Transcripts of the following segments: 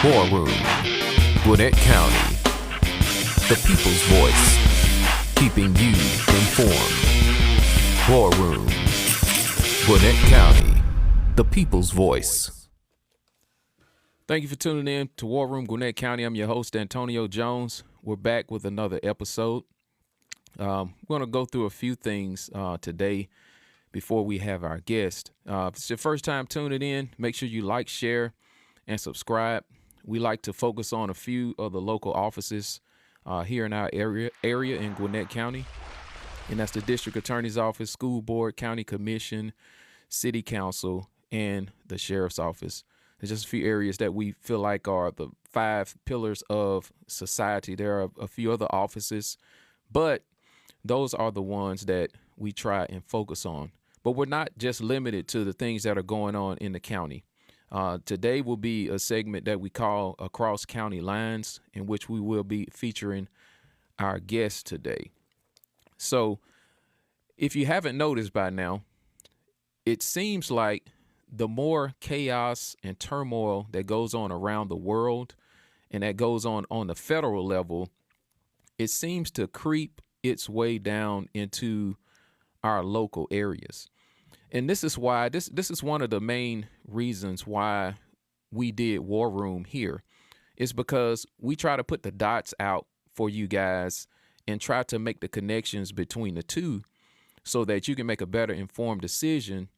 War Room, Gwinnett County, the people's voice, keeping you informed. War Room, Gwinnett County, the people's voice. Thank you for tuning in to War Room, Gwinnett County. I'm your host, Antonio Jones. We're back with another episode. We're going to go through a few things today before we have our guest. If it's your first time tuning in, make sure you like, share, and subscribe. We like to focus on a few of the local offices here in our area in Gwinnett County, and that's the District Attorney's Office, School Board, County Commission, City Council, and the Sheriff's Office. There's just a few areas that we feel like are the 5 pillars of society. There are a few other offices, but those are the ones that we try and focus on. But we're not just limited to the things that are going on in the county. Today will be a segment that we call Across County Lines, in which we will be featuring our guest today. So if you haven't noticed by now, it seems like the more chaos and turmoil that goes on around the world and that goes on the federal level, it seems to creep its way down into our local areas. And this is why this is one of the main reasons why we did War Room here, is because we try to put the dots out for you guys and try to make the connections between the two so that you can make a better informed decision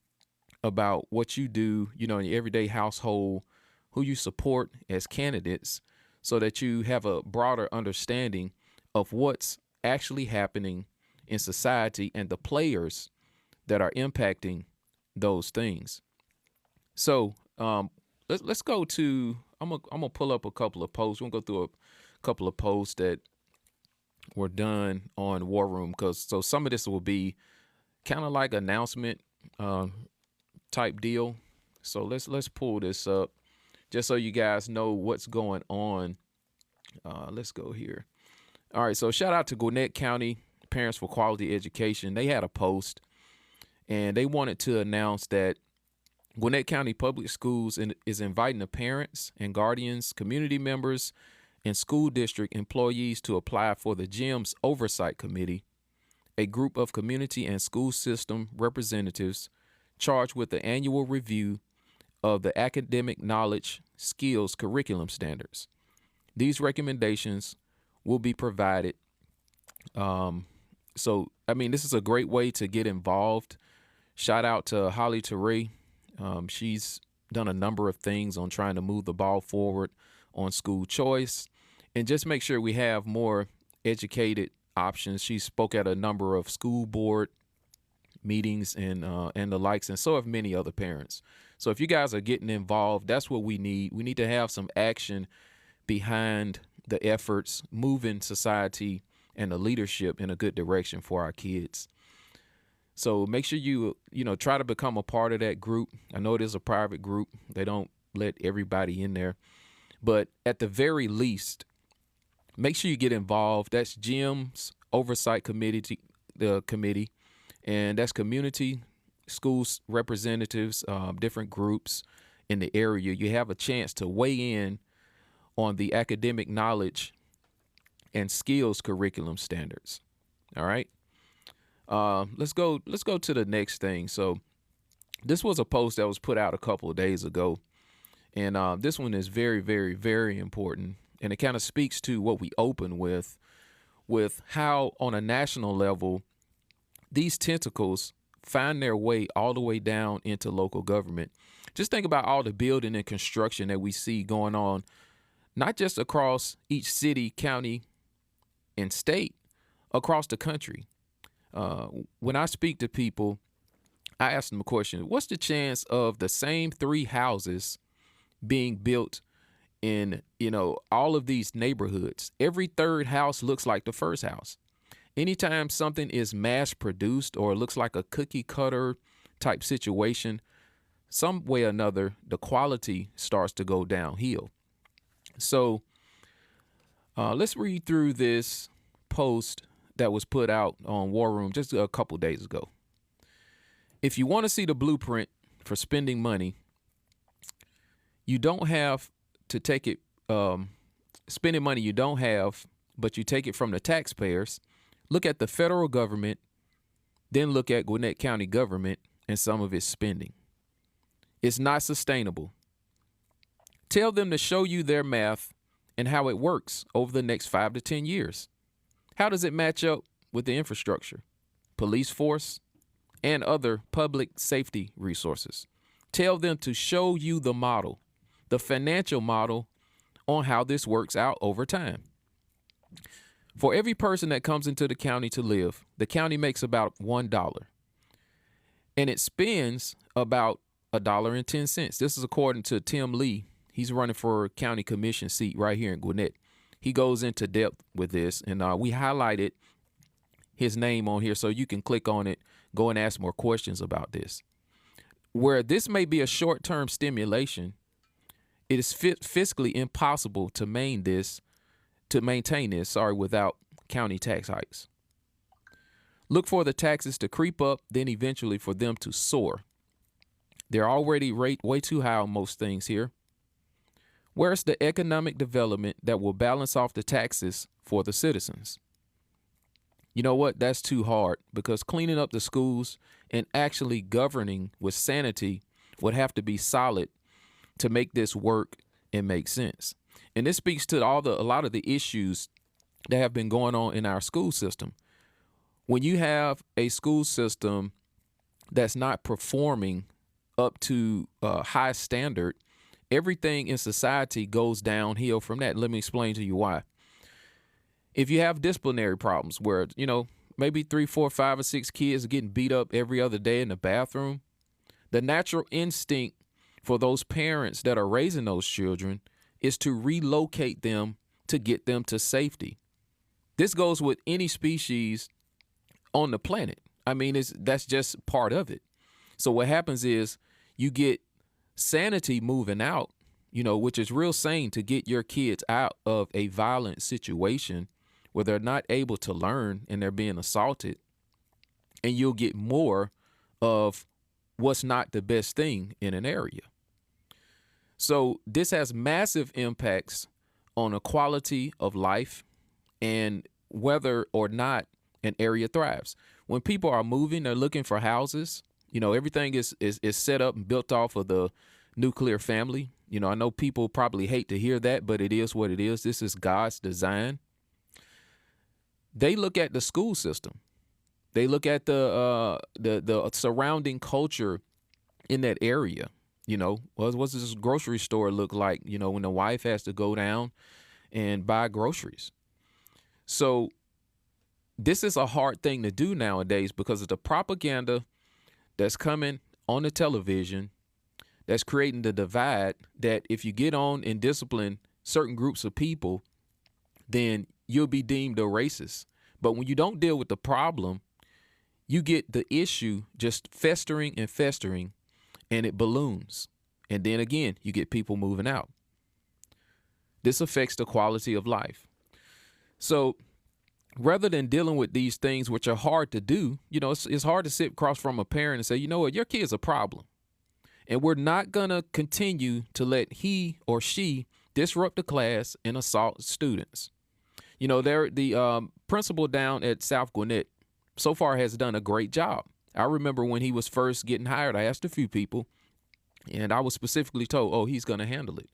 about what you do, in your everyday household, who you support as candidates, so that you have a broader understanding of what's actually happening in society and the players that are impacting those things. So let's go to, I'm gonna pull up a couple of posts. We'll go through a couple of posts that were done on War Room, so some of this will be kind of like announcement type deal. So let's pull this up just so you guys know what's going on. Let's go here. All right, so shout out to Gwinnett County Parents for Quality Education. They had a post, and they wanted to announce that Gwinnett County Public Schools is inviting the parents and guardians, community members, and school district employees to apply for the GYMS Oversight Committee, a group of community and school system representatives charged with the annual review of the academic knowledge, skills, curriculum standards. These recommendations will be provided. This is a great way to get involved. Shout out to Holly Teray. She's done a number of things on trying to move the ball forward on school choice and just make sure we have more educated options. She spoke at a number of school board meetings and the likes, and so have many other parents. So if you guys are getting involved, that's what we need. We need to have some action behind the efforts, moving society and the leadership in a good direction for our kids. So make sure you try to become a part of that group. I know it is a private group. They don't let everybody in there. But at the very least, make sure you get involved. That's GYMS Oversight Committee, the committee, and that's community, schools representatives, different groups in the area. You have a chance to weigh in on the academic knowledge and skills curriculum standards. All right. Let's go to the next thing. So this was a post that was put out a couple of days ago, and this one is very, very, very important, and it kind of speaks to what we open with how on a national level these tentacles find their way all the way down into local government. Just think about all the building and construction that we see going on, not just across each city, county, and state, across the country. When I speak to people, I ask them a question: what's the chance of the same 3 houses being built in, all of these neighborhoods? Every third house looks like the first house. Anytime something is mass produced or looks like a cookie cutter type situation, some way or another, the quality starts to go downhill. So let's read through this post that was put out on War Room just a couple days ago. If you want to see the blueprint for spending money, you don't have to take it spending money you don't have, but you take it from the taxpayers, look at the federal government, then look at Gwinnett County government and some of its spending. It's not sustainable. Tell them to show you their math and how it works over the next 5 to 10 years. How does it match up with the infrastructure, police force, and other public safety resources? Tell them to show you the model, the financial model on how this works out over time. For every person that comes into the county to live, the county makes about $1, and it spends about $1.10. This is according to Tim Lee. He's running for a county commission seat right here in Gwinnett. He goes into depth with this, and we highlighted his name on here so you can click on it, go and ask more questions about this. Where this may be a short-term stimulation, it is fiscally impossible to maintain this without county tax hikes. Look for the taxes to creep up, then eventually for them to soar. They're already way too high on most things here. Where's the economic development that will balance off the taxes for the citizens? You know what? That's too hard, because cleaning up the schools and actually governing with sanity would have to be solid to make this work and make sense. And this speaks to a lot of the issues that have been going on in our school system. When you have a school system that's not performing up to a high standard, everything in society goes downhill from that. Let me explain to you why. If you have disciplinary problems where, maybe 3, 4, 5, or 6 kids are getting beat up every other day in the bathroom, the natural instinct for those parents that are raising those children is to relocate them to get them to safety. This goes with any species on the planet. I mean, that's just part of it. So what happens is you get sanity moving out, which is real sane to get your kids out of a violent situation where they're not able to learn and they're being assaulted. And you'll get more of what's not the best thing in an area. So this has massive impacts on the quality of life and whether or not an area thrives. When people are moving, they're looking for houses. Everything is set up and built off of the nuclear family. I know people probably hate to hear that, but it is what it is. This is God's design. They look at the school system. They look at the surrounding culture in that area. What's this grocery store look like, when the wife has to go down and buy groceries. So this is a hard thing to do nowadays because of the propaganda that's coming on the television that's creating the divide that if you get on and discipline certain groups of people, then you'll be deemed a racist. But when you don't deal with the problem, you get the issue just festering and festering, and it balloons. And then again, you get people moving out. This affects the quality of life. So rather than dealing with these things, which are hard to do, it's hard to sit across from a parent and say, you know what, your kid's a problem. And we're not going to continue to let he or she disrupt the class and assault students. The principal down at South Gwinnett so far has done a great job. I remember when he was first getting hired, I asked a few people, and I was specifically told, he's going to handle it.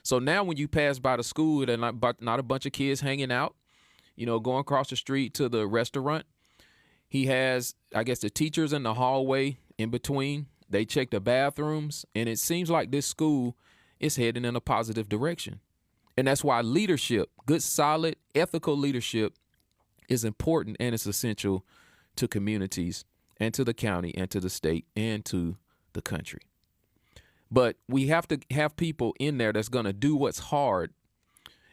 So now when you pass by the school, there's not a bunch of kids hanging out, going across the street to the restaurant. He has, I guess, the teachers in the hallway in between. They check the bathrooms, and it seems like this school is heading in a positive direction. And that's why leadership, good, solid, ethical leadership is important, and it's essential to communities and to the county and to the state and to the country. But we have to have people in there that's going to do what's hard.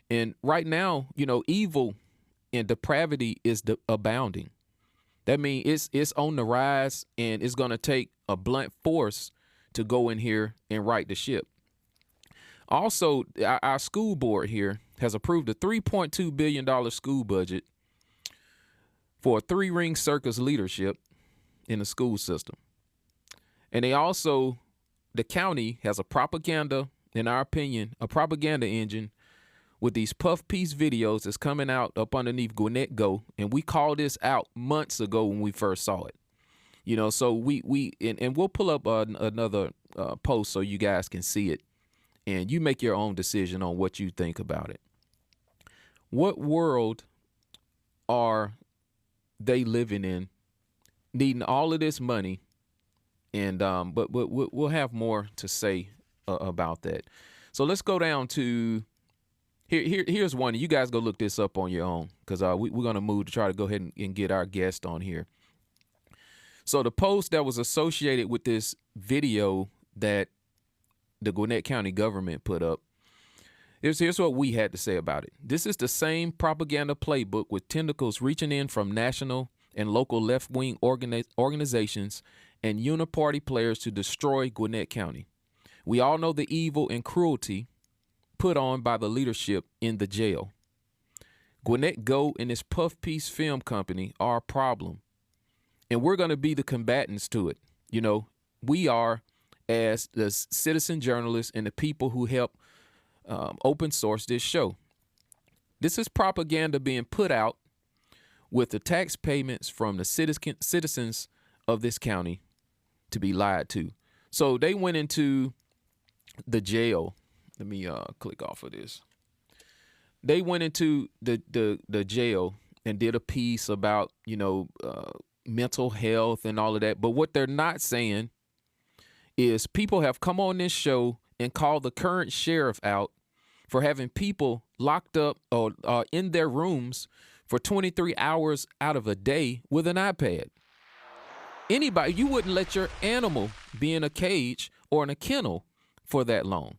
And right now, evil and depravity is abounding. That means it's on the rise, and it's going to take a blunt force to go in here and right the ship. Also, our school board here has approved a $3.2 billion school budget for a 3-ring circus leadership in the school system. And the county has a propaganda, in our opinion, a propaganda engine with these puff piece videos that's coming out up underneath Gwinnett Go, and we called this out months ago when we first saw it. So and we'll pull up another post so you guys can see it, and you make your own decision on what you think about it. What world are they living in, needing all of this money? And but we'll have more to say about that. So let's go down to here's one. You guys go look this up on your own, because we're gonna move to try to go ahead and get our guest on here. So the post that was associated with this video that the Gwinnett County government put up, here's what we had to say about it. This is the same propaganda playbook with tentacles reaching in from national and local left-wing organizations and uniparty players to destroy Gwinnett County. We all know the evil and cruelty put on by the leadership in the jail. Gwinnett Go and its puff piece film company are a problem, and we're going to be the combatants to it. We are, as the citizen journalists and the people who help open source this show. This is propaganda being put out with the tax payments from the citizens of this county to be lied to. So they went into the jail. Let me click off of this. They went into the jail and did a piece about, mental health and all of that. But what they're not saying is people have come on this show and called the current sheriff out for having people locked up or in their rooms for 23 hours out of a day with an iPad. Anybody, you wouldn't let your animal be in a cage or in a kennel for that long.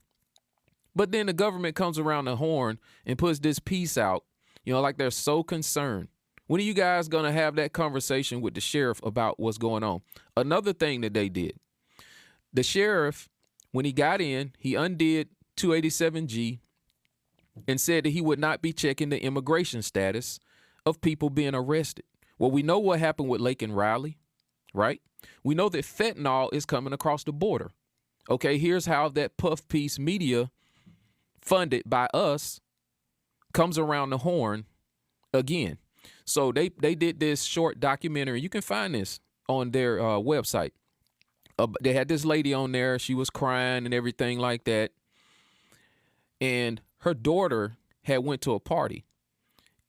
But then the government comes around the horn and puts this piece out, like they're so concerned. When are you guys going to have that conversation with the sheriff about what's going on? Another thing that they did, the sheriff, when he got in, he undid 287G and said that he would not be checking the immigration status of people being arrested. Well, we know what happened with Lake and Riley, right? We know that fentanyl is coming across the border. Okay, here's how that puff piece media funded by us comes around the horn again. So they did this short documentary. You can find this on their website. They had this lady on there. She was crying and everything like that. And her daughter had went to a party,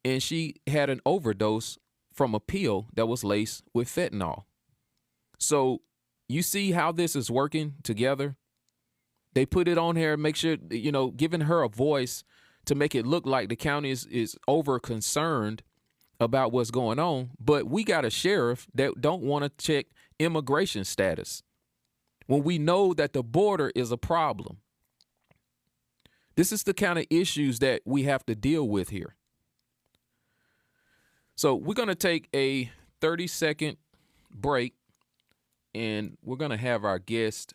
and she had an overdose from a pill that was laced with fentanyl. So you see how this is working together? They put it on here, make sure, giving her a voice to make it look like the county is over concerned about what's going on. But we got a sheriff that don't want to check immigration status when we know that the border is a problem. This is the kind of issues that we have to deal with here. So we're going to take a 30-second break, and we're going to have our guest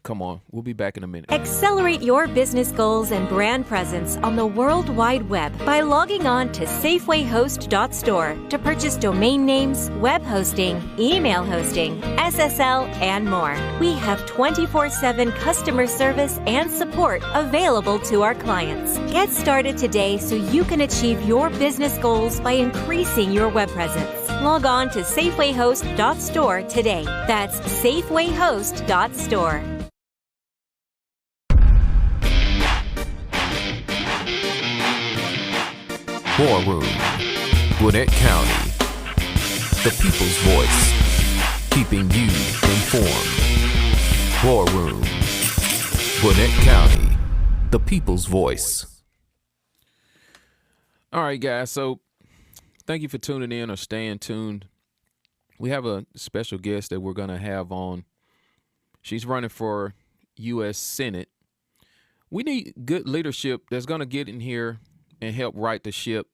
come on. We'll be back in a minute. Accelerate your business goals and brand presence on the World Wide Web by logging on to safewayhost.store to purchase domain names, web hosting, email hosting, SSL, and more. We have 24/7 customer service and support available to our clients. Get started today so you can achieve your business goals by increasing your web presence. Log on to safewayhost.store today. That's safewayhost.store. War Room, Gwinnett County, the people's voice, keeping you informed. War Room, Gwinnett County, the people's voice. All right, guys, so thank you for tuning in or staying tuned. We have a special guest that we're going to have on. She's running for US Senate. We need good leadership that's going to get in here and help right the ship.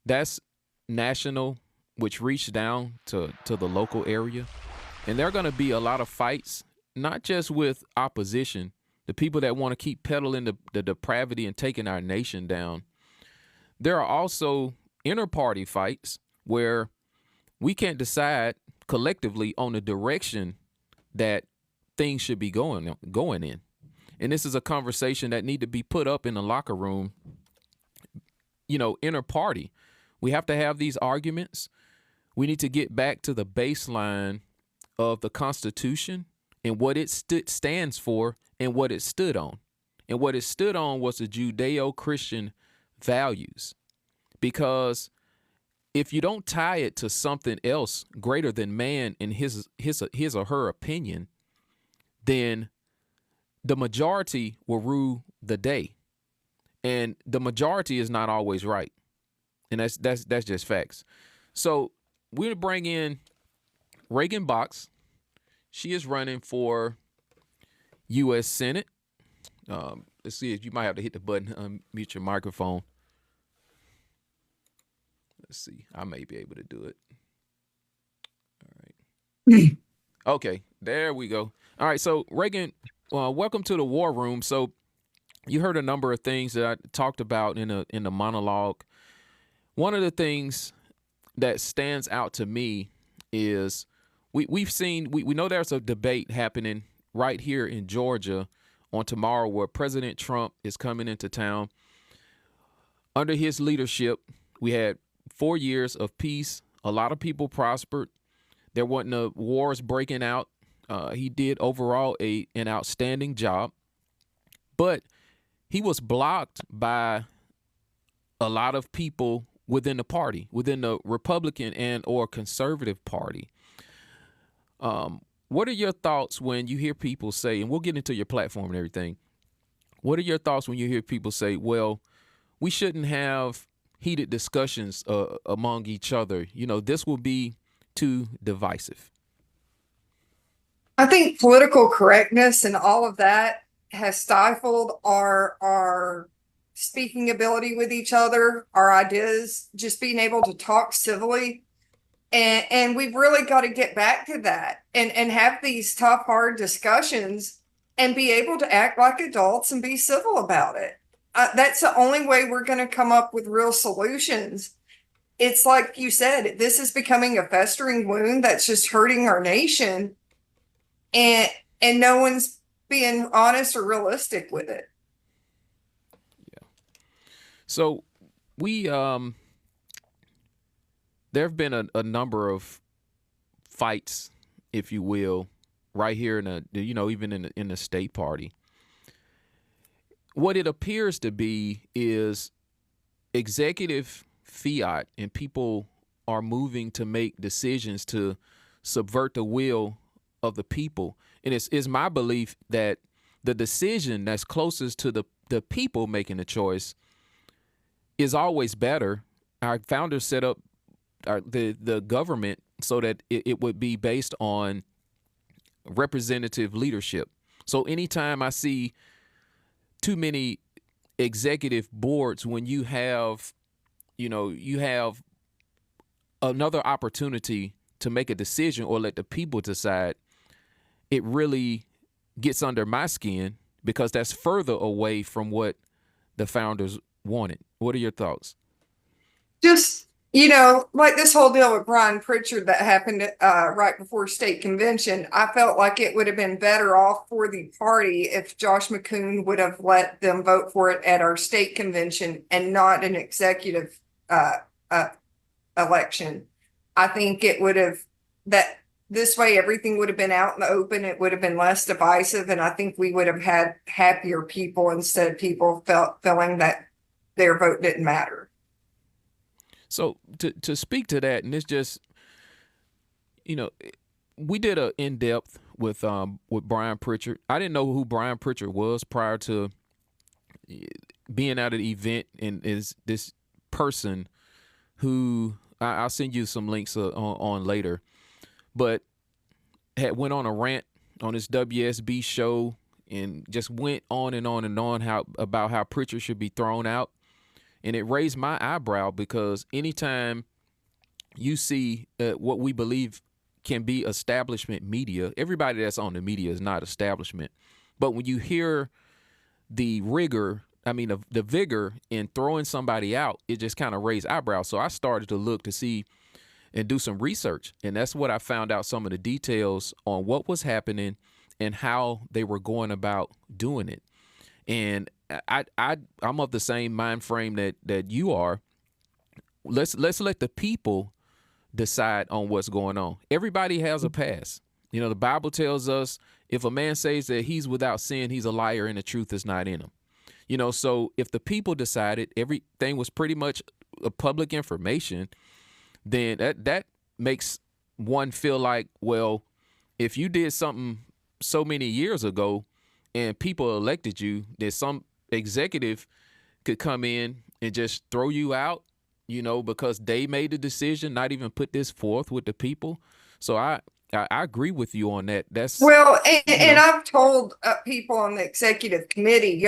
That's national, which reach down to the local area. And there are going to be a lot of fights, not just with opposition, the people that want to keep peddling the depravity and taking our nation down. There are also inter-party fights where we can't decide collectively on the direction that things should be going in. And this is a conversation that need to be put up in the locker room inner party. We have to have these arguments. We need to get back to the baseline of the Constitution and what it stands for and what it stood on. And what it stood on was the Judeo-Christian values. Because if you don't tie it to something else greater than man and his or her opinion, then the majority will rule the day. And the majority is not always right. And that's just facts. So we'll bring in Reagan Box. She is running for US Senate. Let's see if you might have to hit the button, unmute your microphone. Let's see. I may be able to do it. All right. Okay, there we go. All right, so Reagan, welcome to the War Room. So you heard a number of things that I talked about in the monologue. One of the things that stands out to me is we know there's a debate happening right here in Georgia on tomorrow where President Trump is coming into town. Under his leadership, we had 4 years of peace. A lot of people prospered. There wasn't no wars breaking out. He did overall an outstanding job. But he was blocked by a lot of people within the party, within the Republican and or conservative party. What are your thoughts when you hear people say, and we'll get into your platform and everything, what are your thoughts when you hear people say, well, we shouldn't have heated discussions among each other? This will be too divisive. I think political correctness and all of that has stifled our speaking ability with each other, our ideas, just being able to talk civilly. And we've really got to get back to that and have these tough, hard discussions and be able to act like adults and be civil about it. That's the only way we're going to come up with real solutions. It's like you said, this is becoming a festering wound that's just hurting our nation. And no one's being honest or realistic with it. Yeah. So we there have been a number of fights, if you will, right here in even in the state party. What it appears to be is executive fiat, and people are moving to make decisions to subvert the will of the people. And it's my belief that the decision that's closest to the people making the choice is always better. Our founders set up the government so that it would be based on representative leadership. So anytime I see too many executive boards, when you have another opportunity to make a decision or let the people decide, it really gets under my skin because that's further away from what the founders wanted. What are your thoughts? Just, like this whole deal with Brian Pritchard that happened right before state convention, I felt like it would have been better off for the party if Josh McCoon would have let them vote for it at our state convention and not an executive election. I think it would have, that this way everything would have been out in the open. It would have been less divisive. And I think we would have had happier people instead of people feeling that their vote didn't matter. So to speak to that, and it's just, we did an in-depth with Brian Pritchard. I didn't know who Brian Pritchard was prior to being at an event, and is this person who I'll send you some links on later, but went on a rant on his WSB show and just went on and on and on about how Pritchard should be thrown out. And it raised my eyebrow because anytime you see what we believe can be establishment media, everybody that's on the media is not establishment. But when you hear the vigor in throwing somebody out, it just kind of raised eyebrows. So I started to look to see and do some research. And that's what I found out, some of the details on what was happening and how they were going about doing it. And I'm of the same mind frame that you are. let's let the people decide on what's going on. Everybody has a past. The Bible tells us if a man says that he's without sin, he's a liar and the truth is not in him. So if the people decided everything was pretty much a public information, then that makes one feel like, well, if you did something so many years ago and people elected you, then some executive could come in and just throw you out, because they made the decision, not even put this forth with the people. So I agree with you on that. And I've told people on the executive committee,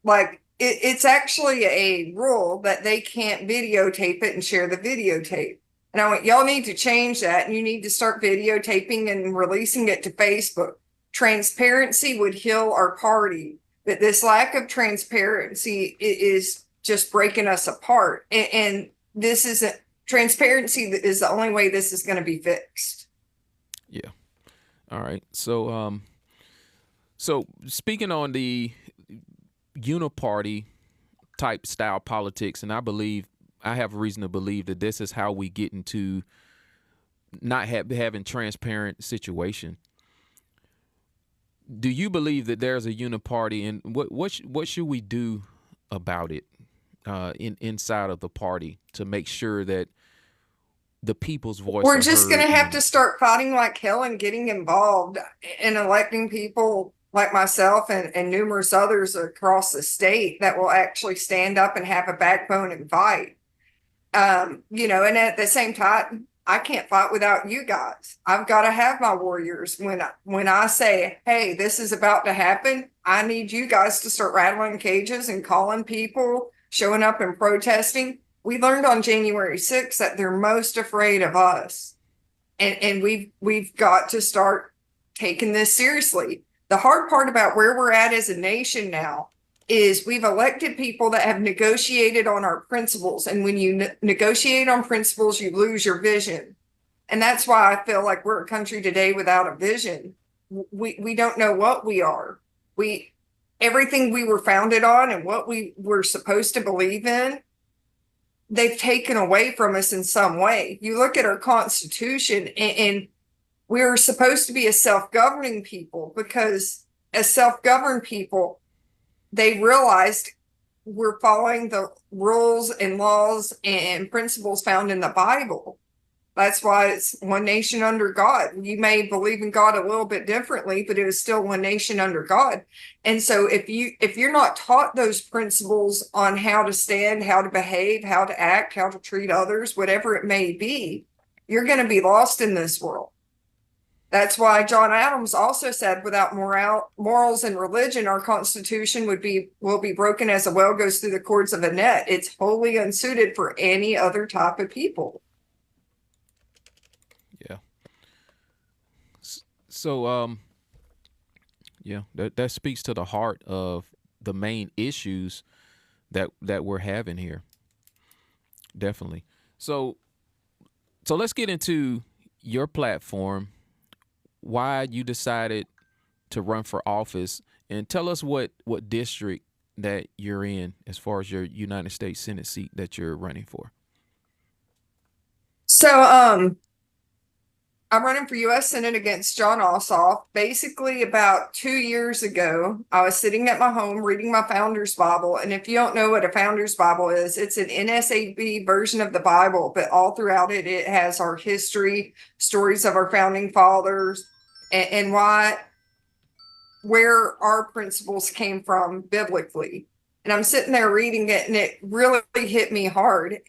like it's actually a rule that they can't videotape it and share the videotape. And I went, y'all need to change that, and you need to start videotaping and releasing it to Facebook. Transparency would heal our party, but this lack of transparency is just breaking us apart. And this isn't transparency is the only way this is going to be fixed. Yeah. All right. So speaking on the uniparty type style politics, and I have reason to believe that this is how we get into not having transparent situation. Do you believe that there's a uniparty, and what should we do about it inside of the party to make sure that the people's voice? We're just going to have to start fighting like hell and getting involved in electing people like myself and numerous others across the state that will actually stand up and have a backbone and fight. And at the same time, I can't fight without you guys. I've got to have my warriors. When I say, hey, this is about to happen, I need you guys to start rattling cages and calling people, showing up and protesting. We learned on January 6th that they're most afraid of us. And we've got to start taking this seriously. The hard part about where we're at as a nation now is we've elected people that have negotiated on our principles. And when you negotiate on principles, you lose your vision. And that's why I feel like we're a country today without a vision. We don't know what we are. Everything we were founded on and what we were supposed to believe in, they've taken away from us in some way. You look at our Constitution, and we're supposed to be a self-governing people, because as self-governed people, they realized we're following the rules and laws and principles found in the Bible. That's why it's one nation under God. You may believe in God a little bit differently, but it is still one nation under God. And so if you're not taught those principles on how to stand, how to behave, how to act, how to treat others, whatever it may be, you're going to be lost in this world. That's why John Adams also said, without morals and religion, our Constitution will be broken as a well goes through the cords of a net. It's wholly unsuited for any other type of people. Yeah. So, that speaks to the heart of the main issues that we're having here. Definitely. So let's get into your platform, why you decided to run for office, and tell us what district that you're in as far as your United States Senate seat that you're running for. So, I'm running for US Senate against John Ossoff. Basically, about 2 years ago, I was sitting at my home reading my Founder's Bible. And if you don't know what a Founder's Bible is, it's an NSAB version of the Bible, but all throughout it has our history, stories of our founding fathers, and where our principles came from biblically. And I'm sitting there reading it, and it really hit me hard.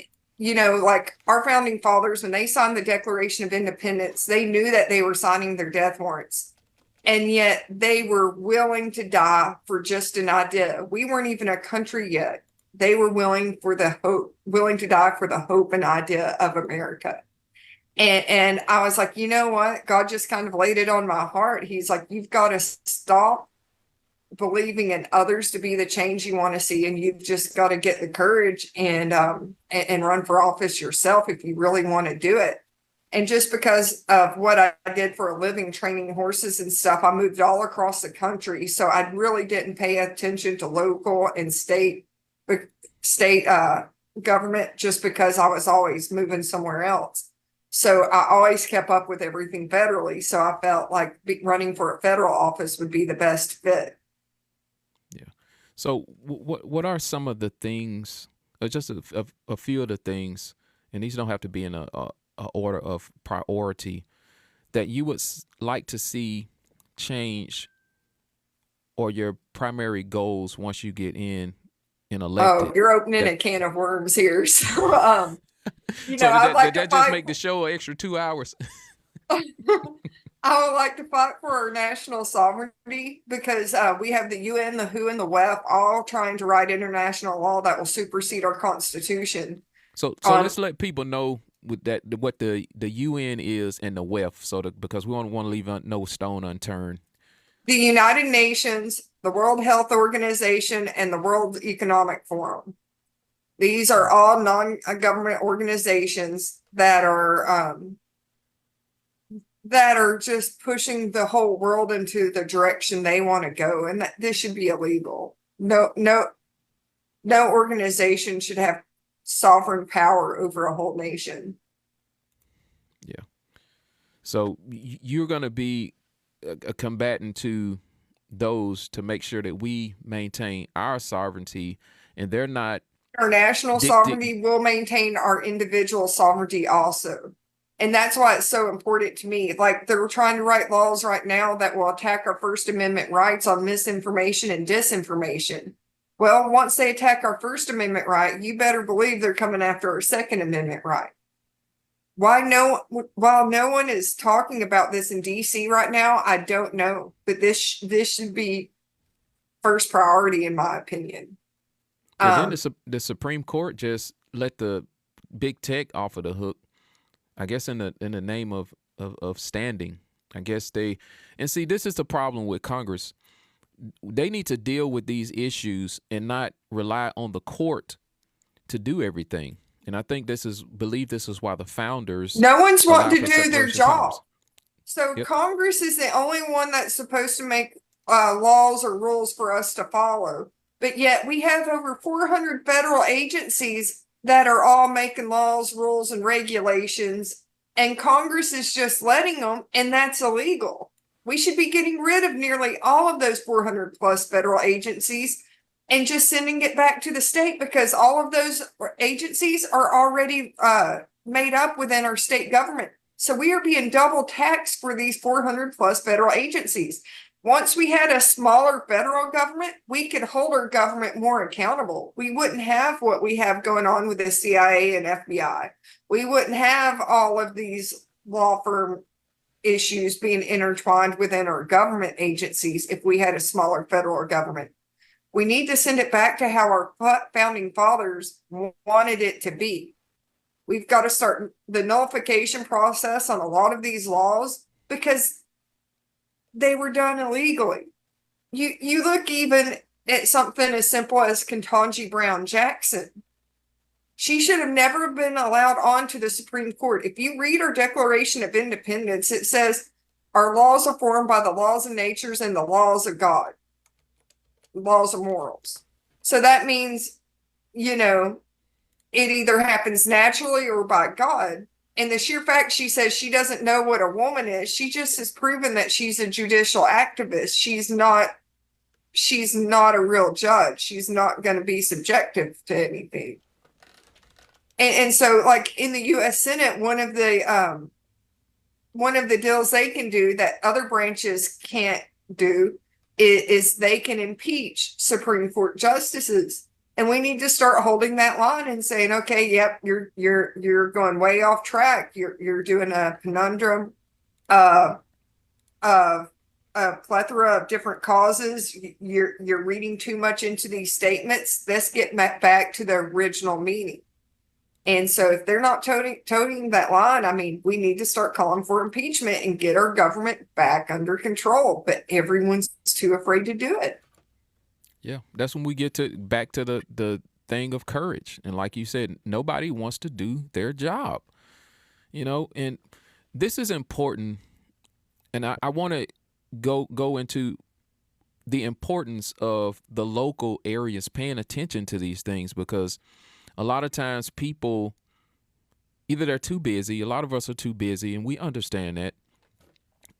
Like our founding fathers, when they signed the Declaration of Independence, they knew that they were signing their death warrants. And yet they were willing to die for just an idea. We weren't even a country yet. They were willing to die for the hope and idea of America. And I was like, you know what? God just kind of laid it on my heart. He's like, you've got to stop believing in others to be the change you want to see, and you've just got to get the courage and run for office yourself if you really want to do it. And just because of what I did for a living, training horses and stuff, I moved all across the country, so I really didn't pay attention to local and state government just because I was always moving somewhere else. So I always kept up with everything federally. So I felt like running for a federal office would be the best fit. Yeah. So what are some of the things, or just a few of the things, and these don't have to be in a order of priority, that you would like to see change, or your primary goals once you get in elected? Oh, you're opening a can of worms here. So, So I'd like did that to just fight. make the show an extra 2 hours? I would like to fight for our national sovereignty because we have the UN, the WHO, and the WEF all trying to write international law that will supersede our Constitution. So let's let people know with that what the UN is and the WEF, because we don't want to leave no stone unturned. The United Nations, the World Health Organization, and the World Economic Forum. These are all non-government organizations that are just pushing the whole world into the direction they want to go, and that this should be illegal. No organization should have sovereign power over a whole nation. Yeah. So you're going to be a combatant to those to make sure that we maintain our sovereignty, and they're not. Our national sovereignty will maintain our individual sovereignty also. And that's why it's so important to me. Like, they're trying to write laws right now that will attack our First Amendment rights on misinformation and disinformation. Well, once they attack our First Amendment right, you better believe they're coming after our Second Amendment right. While no one is talking about this in DC right now, I don't know. But this should be first priority, in my opinion. But then the Supreme Court just let the big tech off of the hook, I guess, in the name of standing. I guess this is the problem with Congress. They need to deal with these issues and not rely on the court to do everything. And I think this is why the founders. No one's wanting to do their job. Powers. So Yep. Congress is the only one that's supposed to make laws or rules for us to follow. But yet we have over 400 federal agencies that are all making laws, rules, and regulations. And Congress is just letting them, and that's illegal. We should be getting rid of nearly all of those 400 plus federal agencies and just sending it back to the state, because all of those agencies are already made up within our state government. So we are being double taxed for these 400 plus federal agencies. Once we had a smaller federal government, we could hold our government more accountable. We wouldn't have what we have going on with the CIA and FBI. We wouldn't have all of these law firm issues being intertwined within our government agencies if we had a smaller federal government. We need to send it back to how our founding fathers wanted it to be. We've got to start the nullification process on a lot of these laws because they were done illegally. You look even at something as simple as Ketanji Brown Jackson. She should have never been allowed onto the Supreme Court. If you read our Declaration of Independence, it says our laws are formed by the laws of nature and the laws of God, laws of morals. So that means, it either happens naturally or by God. And the sheer fact she says she doesn't know what a woman is, she just has proven that she's a judicial activist. She's not a real judge. She's not going to be subjective to anything. And so, like, in the U.S. Senate, one of the deals they can do that other branches can't do is they can impeach Supreme Court justices. And we need to start holding that line and saying, okay, yep, you're going way off track. You're doing a conundrum of a plethora of different causes. You're reading too much into these statements. Let's get back to the original meaning. And so if they're not toting that line, I mean, we need to start calling for impeachment and get our government back under control. But everyone's too afraid to do it. Yeah, that's when we get back to the thing of courage. And like you said, nobody wants to do their job, and this is important. And I want to go into the importance of the local areas paying attention to these things, because A lot of times people, either they're too busy, a lot of us are too busy, and we understand that.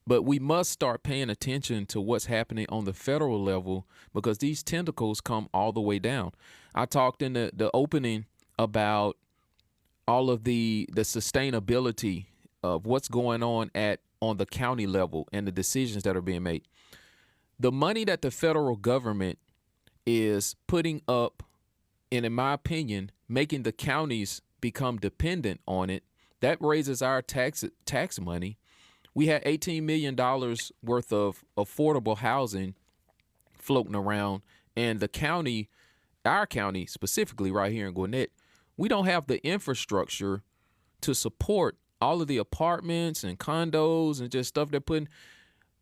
But we must start paying attention to what's happening on the federal level, because these tentacles come all the way down. I talked in the opening about all of the sustainability of what's going on the county level and the decisions that are being made. The money that the federal government is putting up, and in my opinion, making the counties become dependent on it, that raises our tax money. We had $18 million worth of affordable housing floating around, and the county, our county specifically right here in Gwinnett, we don't have the infrastructure to support all of the apartments and condos and just stuff they're putting.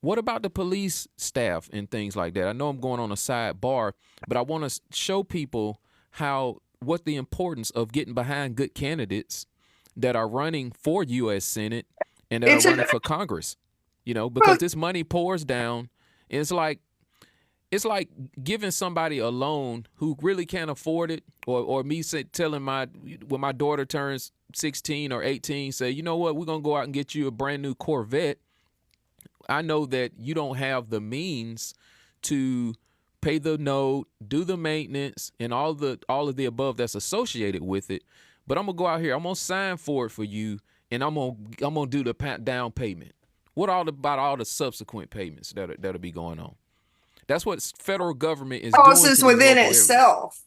What about the police staff and things like that? I know I'm going on a sidebar, but I want to show people what the importance of getting behind good candidates that are running for U.S. Senate and that are running for Congress, because this money pours down. And it's like giving somebody a loan who really can't afford it, or me telling when my daughter turns 16 or 18, say, you know what, we're going to go out and get you a brand new Corvette. I know that you don't have the means to pay the note, do the maintenance, and all of the above that's associated with it. But I'm going to go out here, I'm going to sign for it for you, and I'm gonna do the down payment. What about all the subsequent payments that'll be going on? That's what federal government is causes doing within itself.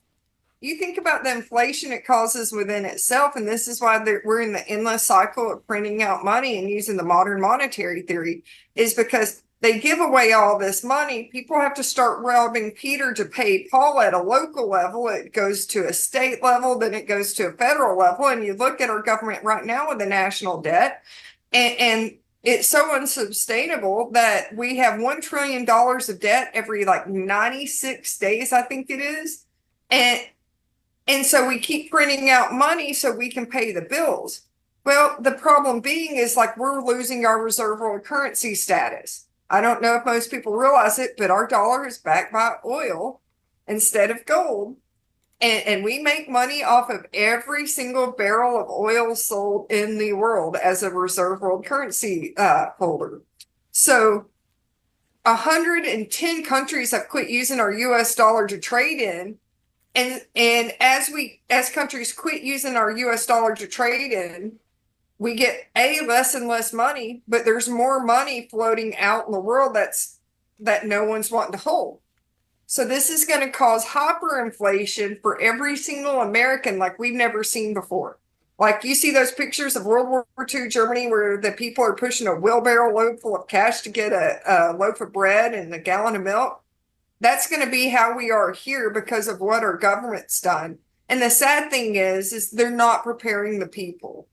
You think about the inflation it causes within itself, and this is why we're in the endless cycle of printing out money and using the modern monetary theory, is because they give away all this money. People have to start robbing Peter to pay Paul at a local level. It goes to a state level, then it goes to a federal level. And you look at our government right now with the national debt, and it's so unsustainable that we have $1 trillion of debt every 96 days, I think it is. And so we keep printing out money so we can pay the bills. Well, the problem being is we're losing our reserve world currency status. I don't know if most people realize it, but our dollar is backed by oil instead of gold. And we make money off of every single barrel of oil sold in the world as a reserve world currency holder. So 110 countries have quit using our US dollar to trade in. And as countries quit using our US dollar to trade in, we get less and less money, but there's more money floating out in the world that no one's wanting to hold. So this is going to cause hyperinflation for every single American like we've never seen before. Like you see those pictures of World War II Germany where the people are pushing a wheelbarrow load full of cash to get a loaf of bread and a gallon of milk. That's going to be how we are here because of what our government's done. And the sad thing is they're not preparing the people.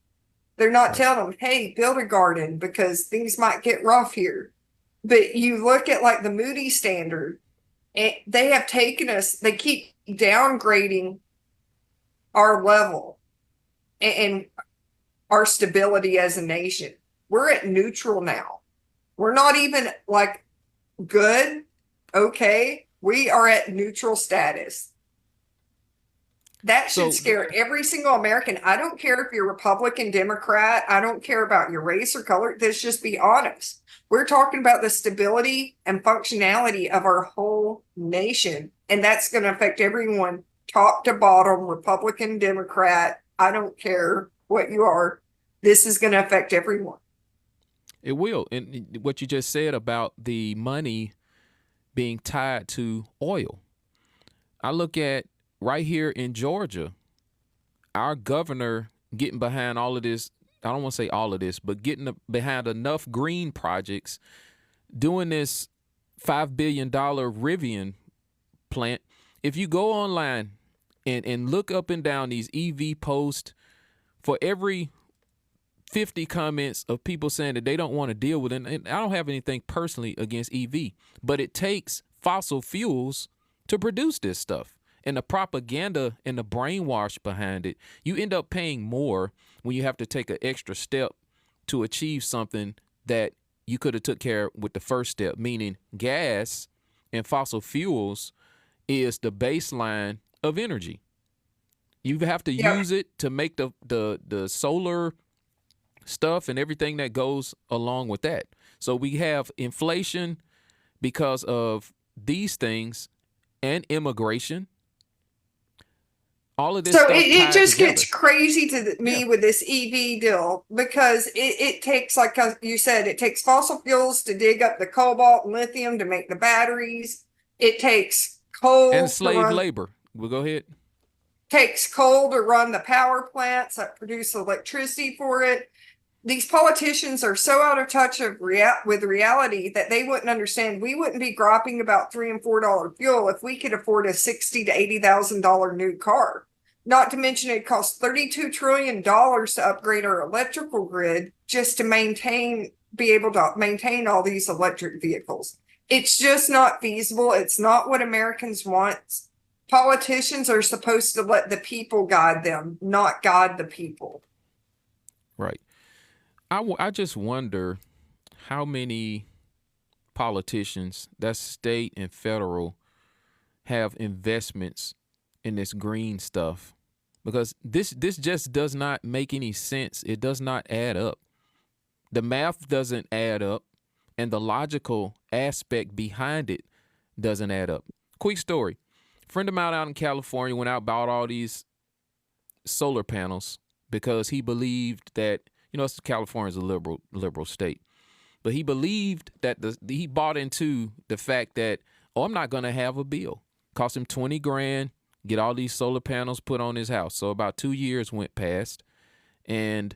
They're not telling them, hey, build a garden because things might get rough here. But you look at the Moody standard, and they have taken us, they keep downgrading our level and our stability as a nation. We're at neutral now. We're not even good, okay. We are at neutral status. That should scare every single American. I don't care if you're Republican, Democrat. I don't care about your race or color. Let's just be honest. We're talking about the stability and functionality of our whole nation. And that's going to affect everyone, top to bottom, Republican, Democrat. I don't care what you are. This is going to affect everyone. It will. And what you just said about the money being tied to oil. I look at right here in Georgia, our governor getting behind all of this. I don't want to say all of this, but getting behind enough green projects, doing this $5 billion Rivian plant. If you go online and look up and down these EV posts, for every 50 comments of people saying that they don't want to deal with it. And I don't have anything personally against EV, but it takes fossil fuels to produce this stuff. And the propaganda and the brainwash behind it, you end up paying more when you have to take an extra step to achieve something that you could have took care of with the first step, meaning gas and fossil fuels is the baseline of energy. You have to use it to make the solar stuff and everything that goes along with that. So we have inflation because of these things and immigration. All of this So stuff it just together. gets crazy to me with this EV deal, because it takes, like you said, it takes fossil fuels to dig up the cobalt and lithium to make the batteries. It takes coal And to slave run, labor. We'll go ahead. takes coal to run the power plants that produce electricity for it. These politicians are so out of touch with reality that they wouldn't understand. We wouldn't be griping about $3 and $4 fuel if we could afford a $60,000 to $80,000 new car. Not to mention it costs $32 trillion to upgrade our electrical grid just to be able to maintain all these electric vehicles. It's just not feasible. It's not what Americans want. Politicians are supposed to let the people guide them, not guide the people. Right. I just wonder how many politicians, that's state and federal, have investments in this green stuff, because this just does not make any sense. It does not add up. The math doesn't add up, and the logical aspect behind it doesn't add up. Quick story. A friend of mine out in California went out, bought all these solar panels because he believed that, California's a liberal state, but he believed that he bought into the fact that, I'm not going to have a bill. Cost him $20,000, get all these solar panels put on his house. So about 2 years went past, and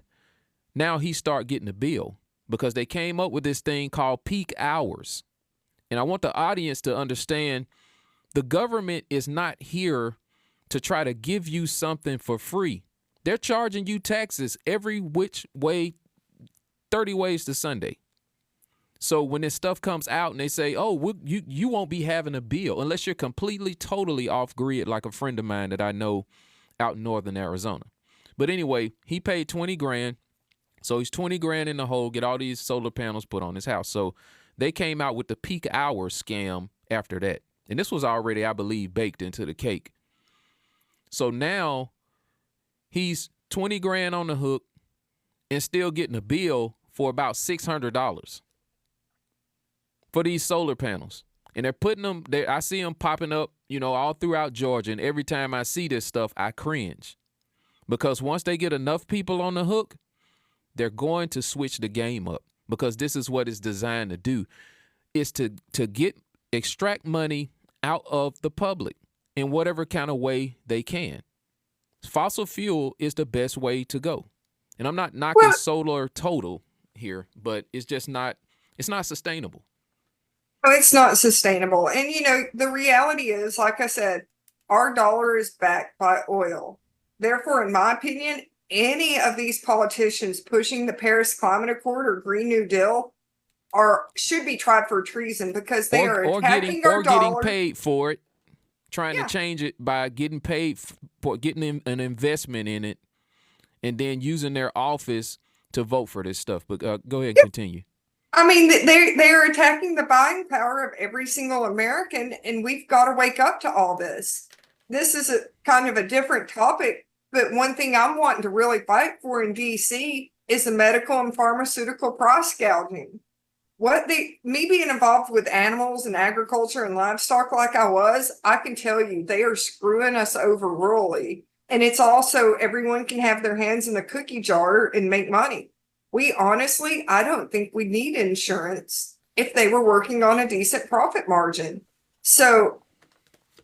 now he started getting a bill because they came up with this thing called peak hours. And I want the audience to understand, the government is not here to try to give you something for free. They're charging you taxes every which way, 30 ways to Sunday. So when this stuff comes out and they say, you won't be having a bill unless you're completely, totally off grid, like a friend of mine that I know out in northern Arizona. But anyway, he paid $20,000. So he's $20,000 in the hole, get all these solar panels put on his house. So they came out with the peak hour scam after that. And this was already, I believe, baked into the cake. So now he's $20,000 on the hook and still getting a bill for about $600 for these solar panels. And they're putting them there. I see them popping up, all throughout Georgia. And every time I see this stuff, I cringe, because once they get enough people on the hook, they're going to switch the game up, because this is what it's designed to do. It's to extract money out of the public in whatever kind of way they can. Fossil fuel is the best way to go. And I'm not knocking solar total here, but it's not sustainable. Oh, it's not sustainable. And, the reality is, like I said, our dollar is backed by oil. Therefore, in my opinion, any of these politicians pushing the Paris Climate Accord or Green New Deal should be tried for treason, because they are attacking our dollar. Getting paid for it, trying to change it by getting paid for getting an investment in it, and then using their office to vote for this stuff. But go ahead, continue. I mean, they're attacking the buying power of every single American, and we've got to wake up to all this. This is a kind of a different topic, but one thing I'm wanting to really fight for in DC is the medical and pharmaceutical price gouging. Me being involved with animals and agriculture and livestock like I was, I can tell you they are screwing us over rurally. And it's also, everyone can have their hands in the cookie jar and make money. I don't think we need insurance if they were working on a decent profit margin. So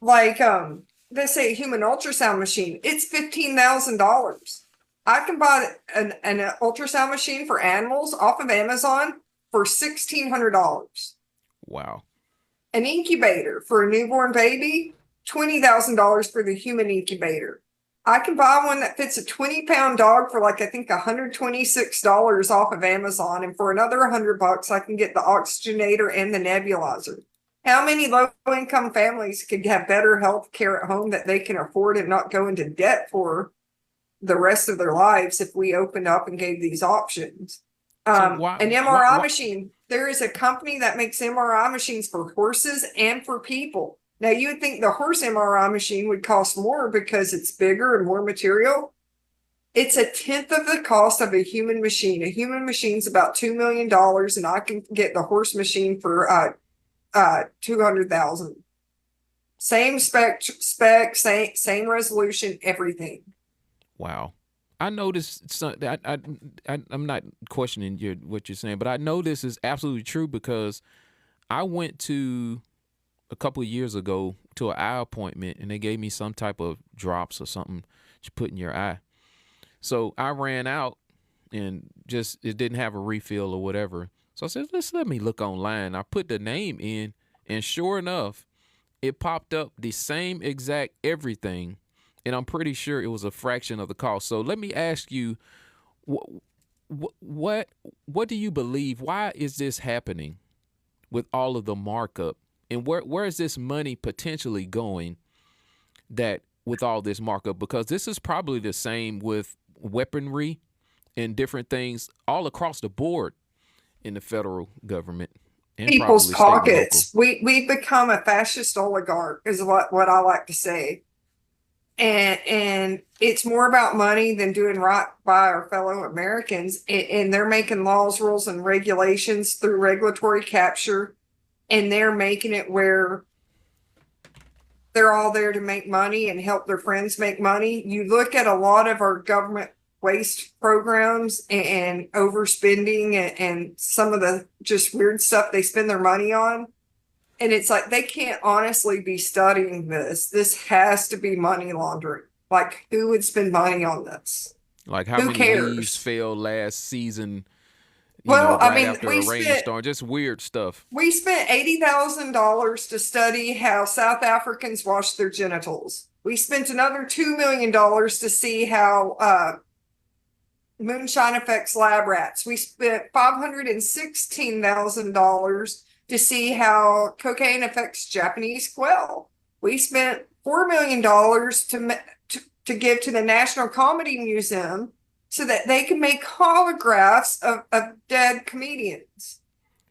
like, let's say a human ultrasound machine, it's $15,000. I can buy an ultrasound machine for animals off of Amazon for $1,600. Wow. An incubator for a newborn baby, $20,000 for the human incubator. I can buy one that fits a 20-pound dog for I think $126 off of Amazon. And for another $100, I can get the oxygenator and the nebulizer. How many low-income families could have better health care at home that they can afford and not go into debt for the rest of their lives if we opened up and gave these options? An MRI machine. There is a company that makes MRI machines for horses and for people. Now you would think the horse MRI machine would cost more because it's bigger and more material. It's a tenth of the cost of a human machine. A human machine's about $2 million, and I can get the horse machine for 200,000. Same spec, same resolution, everything. Wow. I know this. I'm not questioning what you're saying, but I know this is absolutely true because I went to a couple of years ago to an eye appointment, and they gave me some type of drops or something to put in your eye. So I ran out and it didn't have a refill or whatever. So I said, let me look online. I put the name in, and sure enough, it popped up the same exact everything, and I'm pretty sure it was a fraction of the cost. So let me ask you, what do you believe? Why is this happening with all of the markup? And where is this money potentially going that with all this markup? Because this is probably the same with weaponry and different things all across the board in the federal government. And People's probably pockets. We've become a fascist oligarch is what I like to say. And it's more about money than doing right by our fellow Americans. And they're making laws, rules, and regulations through regulatory capture. And they're making it where they're all there to make money and help their friends make money. You look at a lot of our government waste programs and overspending and some of the just weird stuff they spend their money on. And it's like, they can't honestly be studying this. This has to be money laundering. Like, who would spend money on this? Like, how many cares? leaves fell last season? After a rainstorm, just weird stuff. We spent $80,000 to study how South Africans wash their genitals. We spent another $2 million to see how moonshine affects lab rats. We spent $516,000 to see how cocaine affects Japanese quail. We spent $4 million to give to the National Comedy Museum so that they can make holographs of dead comedians.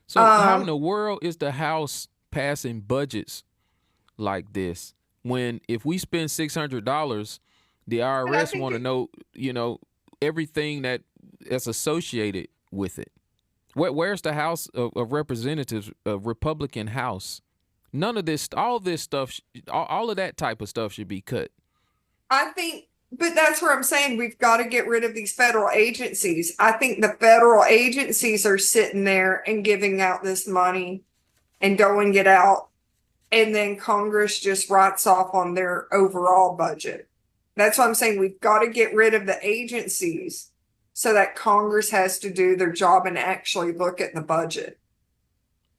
So how in the world is the House passing budgets like this when if we spend $600, the IRS want to know, everything that's associated with it? Where's the House of Representatives, Republican House? None of this, all this stuff, all of that type of stuff should be cut. I think. But that's where I'm saying we've got to get rid of these federal agencies. I think the federal agencies are sitting there and giving out this money and doling it out. And then Congress just writes off on their overall budget. That's what I'm saying. We've got to get rid of the agencies so that Congress has to do their job and actually look at the budget.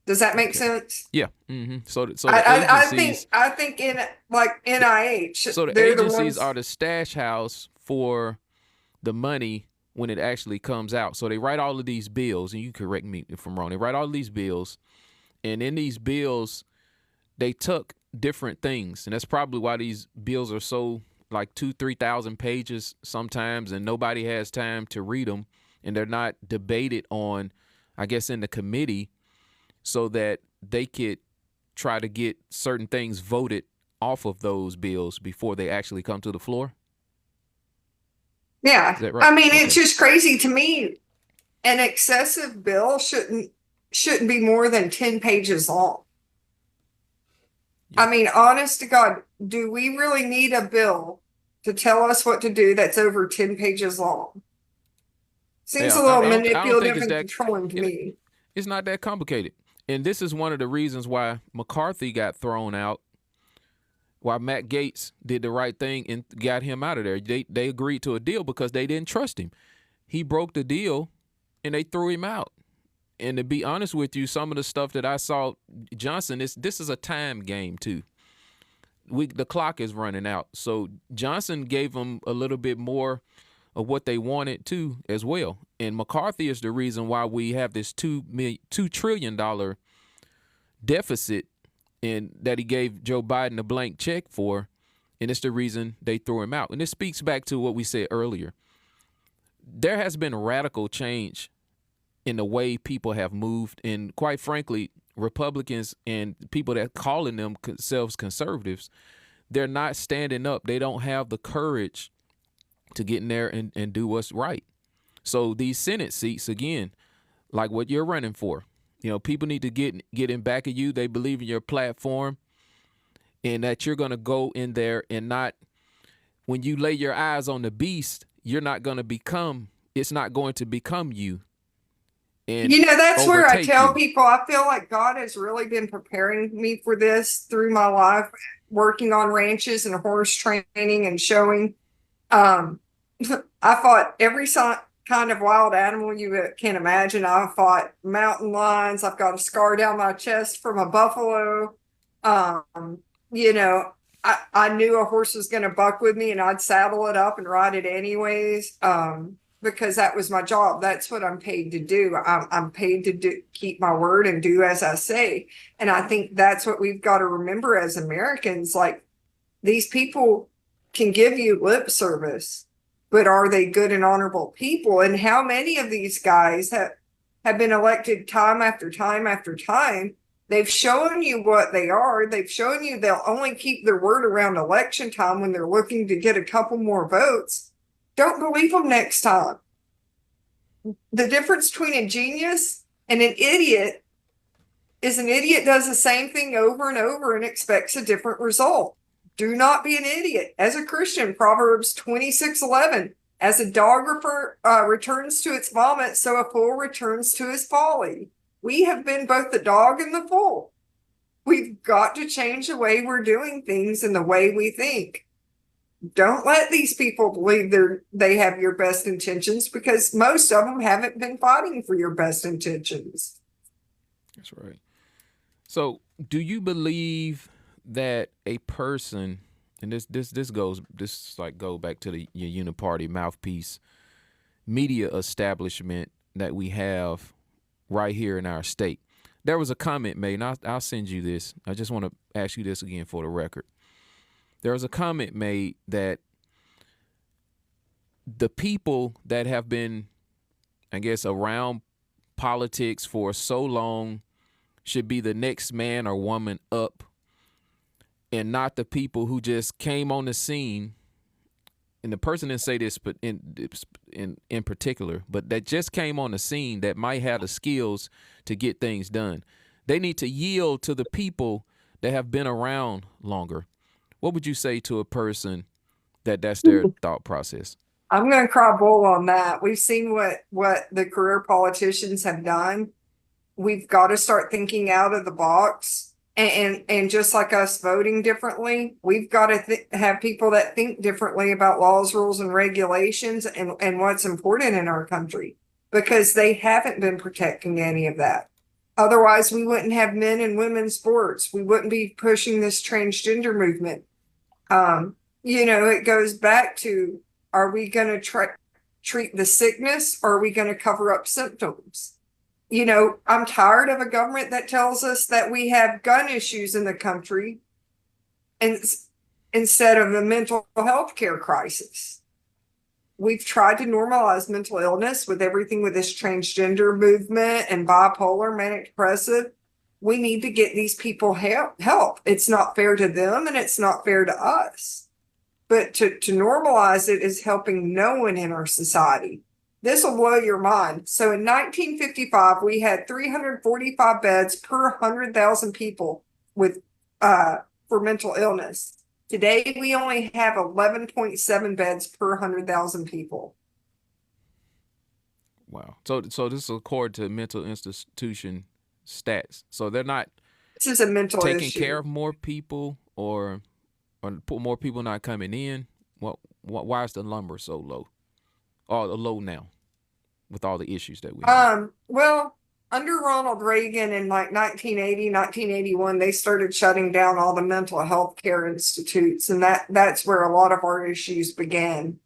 Does that make sense? Yeah. Mm-hmm. So the agencies, I think in like NIH. So the agencies are the stash house for the money when it actually comes out. So they write all of these bills, and you correct me if I'm wrong. They write all of these bills, and in these bills, they took different things, and that's probably why these bills are so like 2,000-3,000 pages sometimes, and nobody has time to read them, and they're not debated on, I guess, in the committee, so that they could try to get certain things voted off of those bills before they actually come to the floor? Yeah. Is that right? I mean, It's just crazy to me. An excessive bill shouldn't be more than 10 pages long. Yeah. I mean, honest to God, do we really need a bill to tell us what to do that's over 10 pages long? Seems a little manipulative and controlling to me. It's not that complicated. And this is one of the reasons why McCarthy got thrown out, why Matt Gaetz did the right thing and got him out of there. They agreed to a deal because they didn't trust him. He broke the deal, and they threw him out. And to be honest with you, some of the stuff that I saw, Johnson, this is a time game too. The clock is running out. So Johnson gave them a little bit more of what they wanted too as well. And McCarthy is the reason why we have this $2 trillion deficit and that he gave Joe Biden a blank check for. And it's the reason they threw him out. And this speaks back to what we said earlier. There has been radical change in the way people have moved. And quite frankly, Republicans and people that calling themselves conservatives, they're not standing up. They don't have the courage to get in there and do what's right. So these Senate seats, again, like what you're running for, people need to get in back of you. They believe in your platform and that you're going to go in there and not, when you lay your eyes on the beast, it's not going to become you. And that's where I tell you. people, I feel like God has really been preparing me for this through my life, working on ranches and horse training and showing. I fought every kind of wild animal you can imagine. I fought mountain lions. I've got a scar down my chest from a buffalo. I knew a horse was going to buck with me and I'd saddle it up and ride it anyways. Because that was my job. That's what I'm paid to do. I'm paid to keep my word and do as I say. And I think that's what we've got to remember as Americans. Like, these people can give you lip service, but are they good and honorable people? And how many of these guys have been elected time after time after time? They've shown you what they are. They've shown you they'll only keep their word around election time when they're looking to get a couple more votes. Don't believe them next time. The difference between a genius and an idiot is an idiot does the same thing over and over and expects a different result. Do not be an idiot. As a Christian, Proverbs 26:11, as a dog returns to its vomit, so a fool returns to his folly. We have been both the dog and the fool. We've got to change the way we're doing things and the way we think. Don't let these people believe they have your best intentions, because most of them haven't been fighting for your best intentions. That's right. So do you believe that a person, and this go back to your uniparty mouthpiece media establishment that we have right here in our state? There was a comment made, and I'll send you this. I just want to ask you this again for the record. There was a comment made that the people that have been, I guess, around politics for so long should be the next man or woman up, and not the people who just came on the scene. And the person didn't say this, but in particular, but that just came on the scene that might have the skills to get things done. They need to yield to the people that have been around longer. What would you say to a person that's their thought process? I'm going to cry bull on that. We've seen what the career politicians have done. We've got to start thinking out of the box. And just like us voting differently, we've got to have people that think differently about laws, rules, and regulations and what's important in our country, because they haven't been protecting any of that. Otherwise, we wouldn't have men and women's sports. We wouldn't be pushing this transgender movement. It goes back to, are we going to treat the sickness, or are we going to cover up symptoms? I'm tired of a government that tells us that we have gun issues in the country instead of a mental health care crisis. We've tried to normalize mental illness with everything with this transgender movement and bipolar, manic depressive. We need to get these people help. It's not fair to them and it's not fair to us. But to normalize it is helping no one in our society. This will blow your mind. So in 1955, we had 345 beds per 100,000 people with for mental illness. Today, we only have 11.7 beds per 100,000 people. Wow. So this is according to mental institution stats. So they're not This is a mental taking issue. care of more people, or more people not coming in. Why is the number so low? Or low now with all the issues that we have? Well, under Ronald Reagan in like 1980, 1981, they started shutting down all the mental health care institutes, and that's where a lot of our issues began.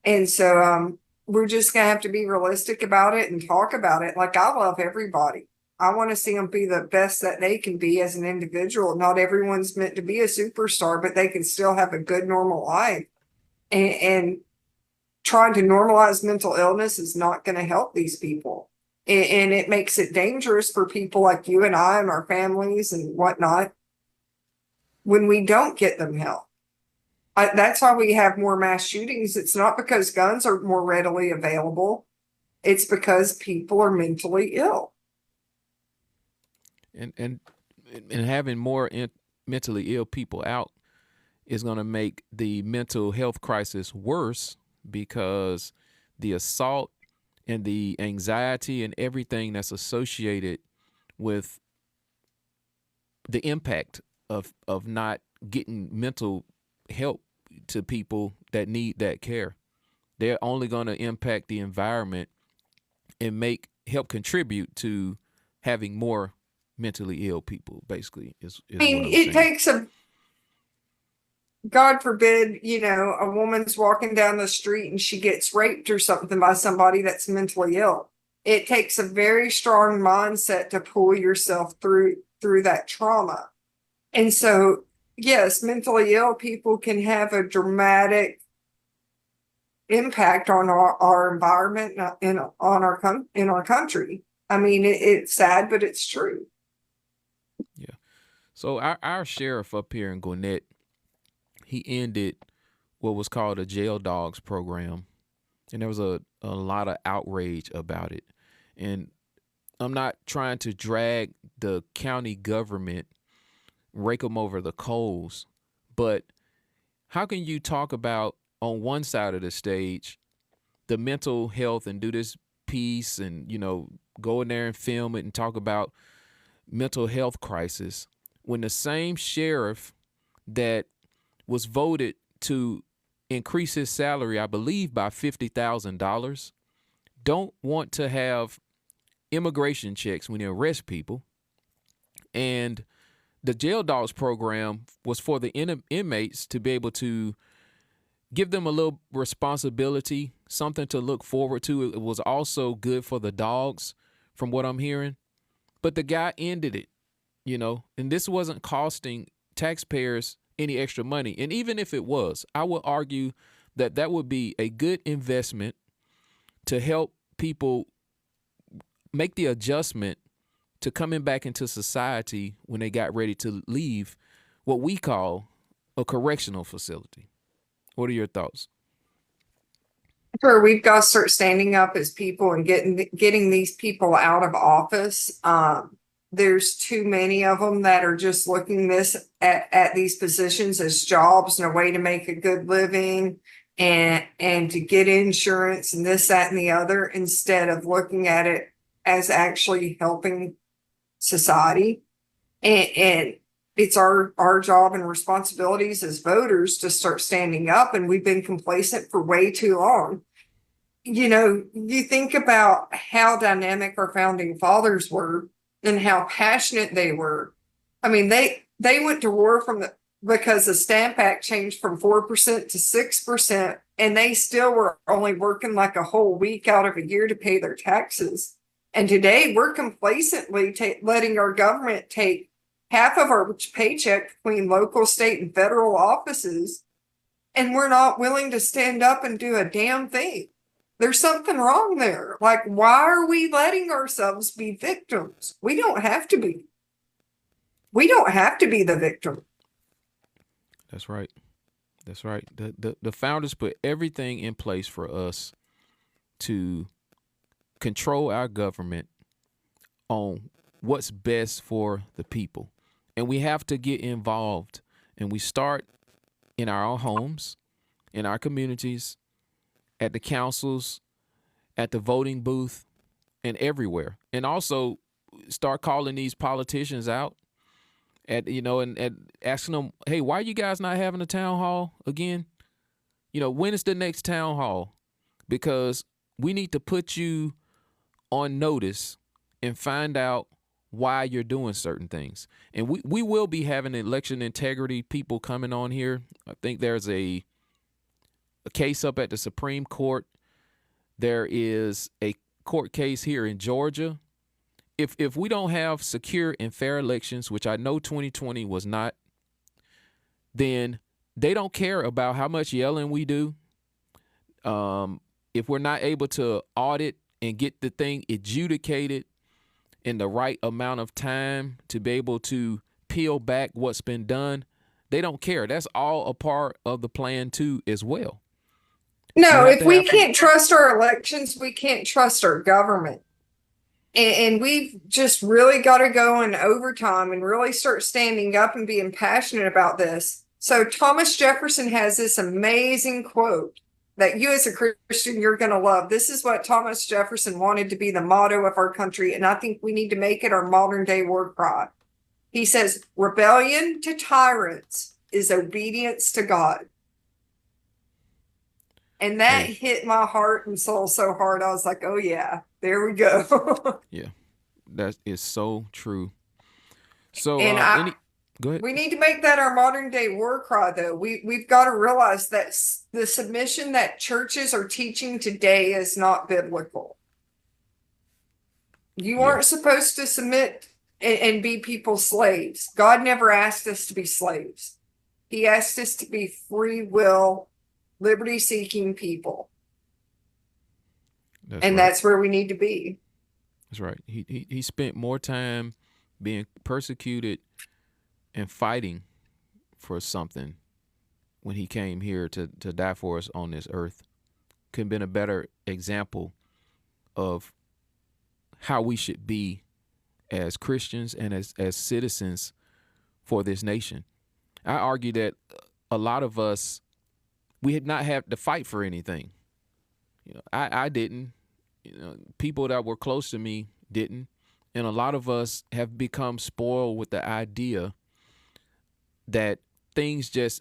And so we're just going to have to be realistic about it and talk about it. Like, I love everybody. I want to see them be the best that they can be as an individual. Not everyone's meant to be a superstar, but they can still have a good, normal life. And trying to normalize mental illness is not going to help these people. And it makes it dangerous for people like you and I and our families and whatnot when we don't get them help. That's why we have more mass shootings. It's not because guns are more readily available. It's because people are mentally ill. And having more mentally ill people out is going to make the mental health crisis worse, because the assault and the anxiety and everything that's associated with the impact of not getting mental help to people that need that care, they're only going to impact the environment and help contribute to having more mentally ill people, basically, is I mean, what I'm it saying. takes God forbid, a woman's walking down the street and she gets raped or something by somebody that's mentally ill. It takes a very strong mindset to pull yourself through that trauma. And so, yes, mentally ill people can have a dramatic impact on our environment and in our country. I mean, it's sad, but it's true. Yeah. So our sheriff up here in Gwinnett, he ended what was called a jail dogs program, and there was a lot of outrage about it. And I'm not trying to drag the county government, rake them over the coals, but how can you talk about on one side of the stage the mental health and do this piece and go in there and film it and talk about mental health crisis, when the same sheriff that was voted to increase his salary, I believe, by $50,000, don't want to have immigration checks when they arrest people? And the jail dogs program was for the inmates to be able to give them a little responsibility, something to look forward to. It was also good for the dogs, from what I'm hearing. But the guy ended it, and this wasn't costing taxpayers any extra money. And even if it was, I would argue that that would be a good investment to help people make the adjustment to coming back into society when they got ready to leave what we call a correctional facility. What are your thoughts? Sure, we've got to start standing up as people and getting these people out of office. There's too many of them that are just looking at these positions as jobs and a way to make a good living and to get insurance and this, that, and the other, instead of looking at it as actually helping society. And it's our job and responsibilities as voters to start standing up, and we've been complacent for way too long. You think about how dynamic our founding fathers were and how passionate they were. I mean, they went to war because the Stamp Act changed from 4% to 6%, and they still were only working like a whole week out of a year to pay their taxes. And today we're complacently letting our government take half of our paycheck between local, state, and federal offices, and we're not willing to stand up and do a damn thing. There's something wrong there. Like, why are we letting ourselves be victims? We don't have to be. We don't have to be the victim. That's right. That's right. The founders put everything in place for us to control our government on what's best for the people. And we have to get involved. And we start in our own homes, in our communities, at the councils, at the voting booth, and everywhere. And also start calling these politicians out and asking them, hey, why are you guys not having a town hall again? When is the next town hall? Because we need to put you on notice and find out why you're doing certain things. And we will be having election integrity people coming on here. I think there's a case up at the Supreme Court. There is a court case here in Georgia. If we don't have secure and fair elections, which I know 2020 was not, then they don't care about how much yelling we do. If we're not able to audit and get the thing adjudicated in the right amount of time to be able to peel back what's been done, they don't care. That's all a part of the plan too as well. No, have if to we have- can't trust our elections, we can't trust our government. And we've just really got to go in overtime and really start standing up and being passionate about this. So Thomas Jefferson has this amazing quote that you as a Christian, you're going to love. This is what Thomas Jefferson wanted to be the motto of our country. And I think we need to make it our modern day war cry. He says, rebellion to tyrants is obedience to God. And that hit my heart and soul so hard. I was like, oh yeah, there we go. Yeah, that is so true. So, And go ahead. we need to make that our modern day war cry, though. We've got to realize that the submission that churches are teaching today is not biblical. You aren't supposed to submit and be people's slaves. God never asked us to be slaves. He asked us to be free will, liberty-seeking people. That's where we need to be. That's right. He spent more time being persecuted and fighting for something when he came here to die for us on this earth. Couldn't have been a better example of how we should be as Christians and as citizens for this nation. I argue that a lot of us, we had not had to fight for anything. You know, I didn't. You know, people that were close to me didn't. And a lot of us have become spoiled with the idea that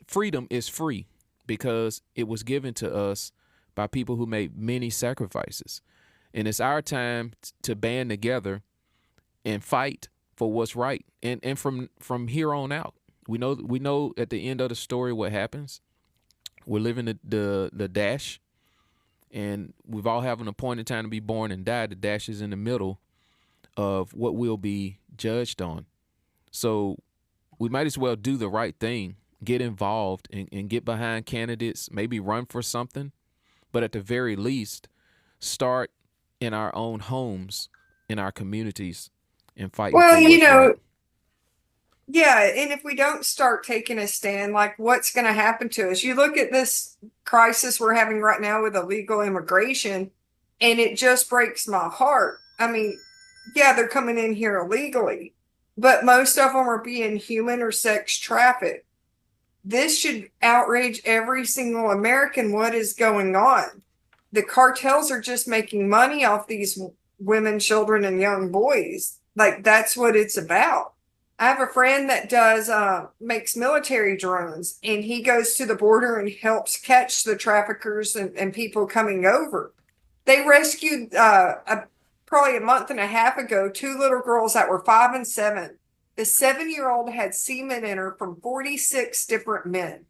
freedom is free because it was given to us by people who made many sacrifices. And it's our time to band together and fight for what's right. And from here on out, we know at the end of the story what happens. We're living the dash, and we've all have an appointed time to be born and die. The dash is in the middle of what we'll be judged on. So we might as well do the right thing, get involved and get behind candidates, maybe run for something, but at the very least, start in our own homes, in our communities, and fight. Well, for what's right. Yeah, and if we don't start taking a stand, like what's going to happen to us? You look at this crisis we're having right now with illegal immigration, and it just breaks my heart. I mean, yeah, they're coming in here illegally, but most of them are being human or sex trafficked. This should outrage every single American. What is going on? The cartels are just making money off these women, children, and young boys. Like, that's what it's about. I have a friend that makes military drones, and he goes to the border and helps catch the traffickers and people coming over. They rescued probably a month and a half ago 2 little girls that were 5 and 7. The 7-year-old had semen in her from 46 different men.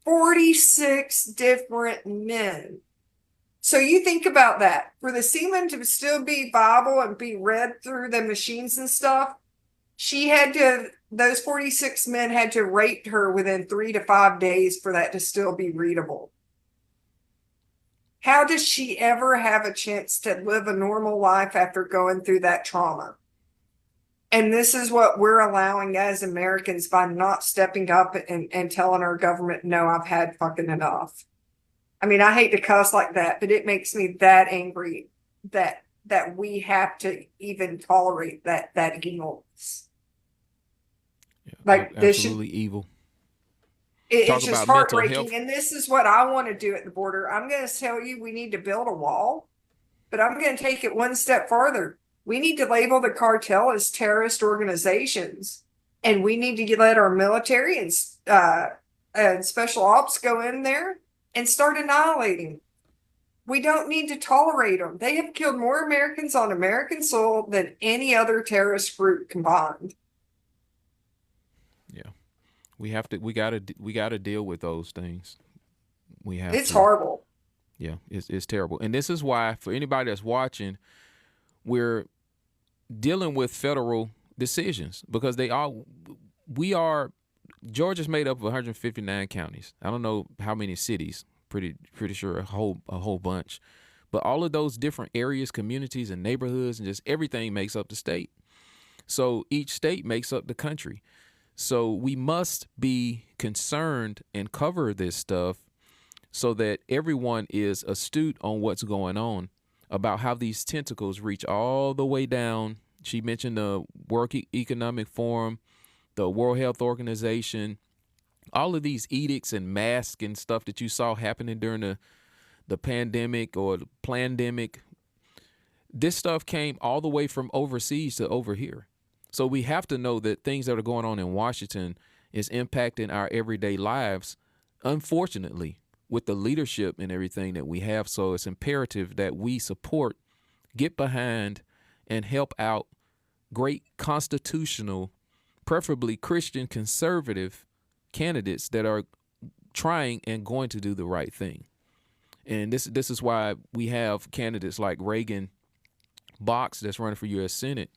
46 different men. So you think about that. For the semen to still be viable and be read through the machines and stuff, those 46 men had to rape her within 3 to 5 days for that to still be readable. How does she ever have a chance to live a normal life after going through that trauma? And this is what we're allowing as Americans by not stepping up and telling our government, no, I've had fucking enough. I mean, I hate to cuss like that, but it makes me that angry that we have to even tolerate that evilness. Yeah, like this absolutely evil. It's just heartbreaking. And this is what I want to do at the border. I'm going to tell you, we need to build a wall, but I'm going to take it one step farther. We need to label the cartel as terrorist organizations, and we need to let our military and special ops go in there and start annihilating. We don't need to tolerate them. They have killed more Americans on American soil than any other terrorist group combined. Yeah, we gotta deal with those things. It's horrible. Yeah, it's terrible. And this is why, for anybody that's watching, we're dealing with federal decisions because Georgia's made up of 159 counties. I don't know how many cities. Pretty sure a whole bunch, But all of those different areas, communities, and neighborhoods, and just everything makes up the state. So each state makes up the country. So we must be concerned and cover this stuff so that everyone is astute on what's going on, about how these tentacles reach all the way down. She mentioned the World Economic Forum, the World Health Organization, all of these edicts and masks and stuff that you saw happening during the pandemic or the plandemic. This stuff came all the way from overseas to over here. So we have to know that things that are going on in Washington is impacting our everyday lives, unfortunately, with the leadership and everything that we have. So it's imperative that we support, get behind, and help out great constitutional, preferably Christian conservative candidates that are trying and going to do the right thing. And this is why we have candidates like Reagan Box that's running for US Senate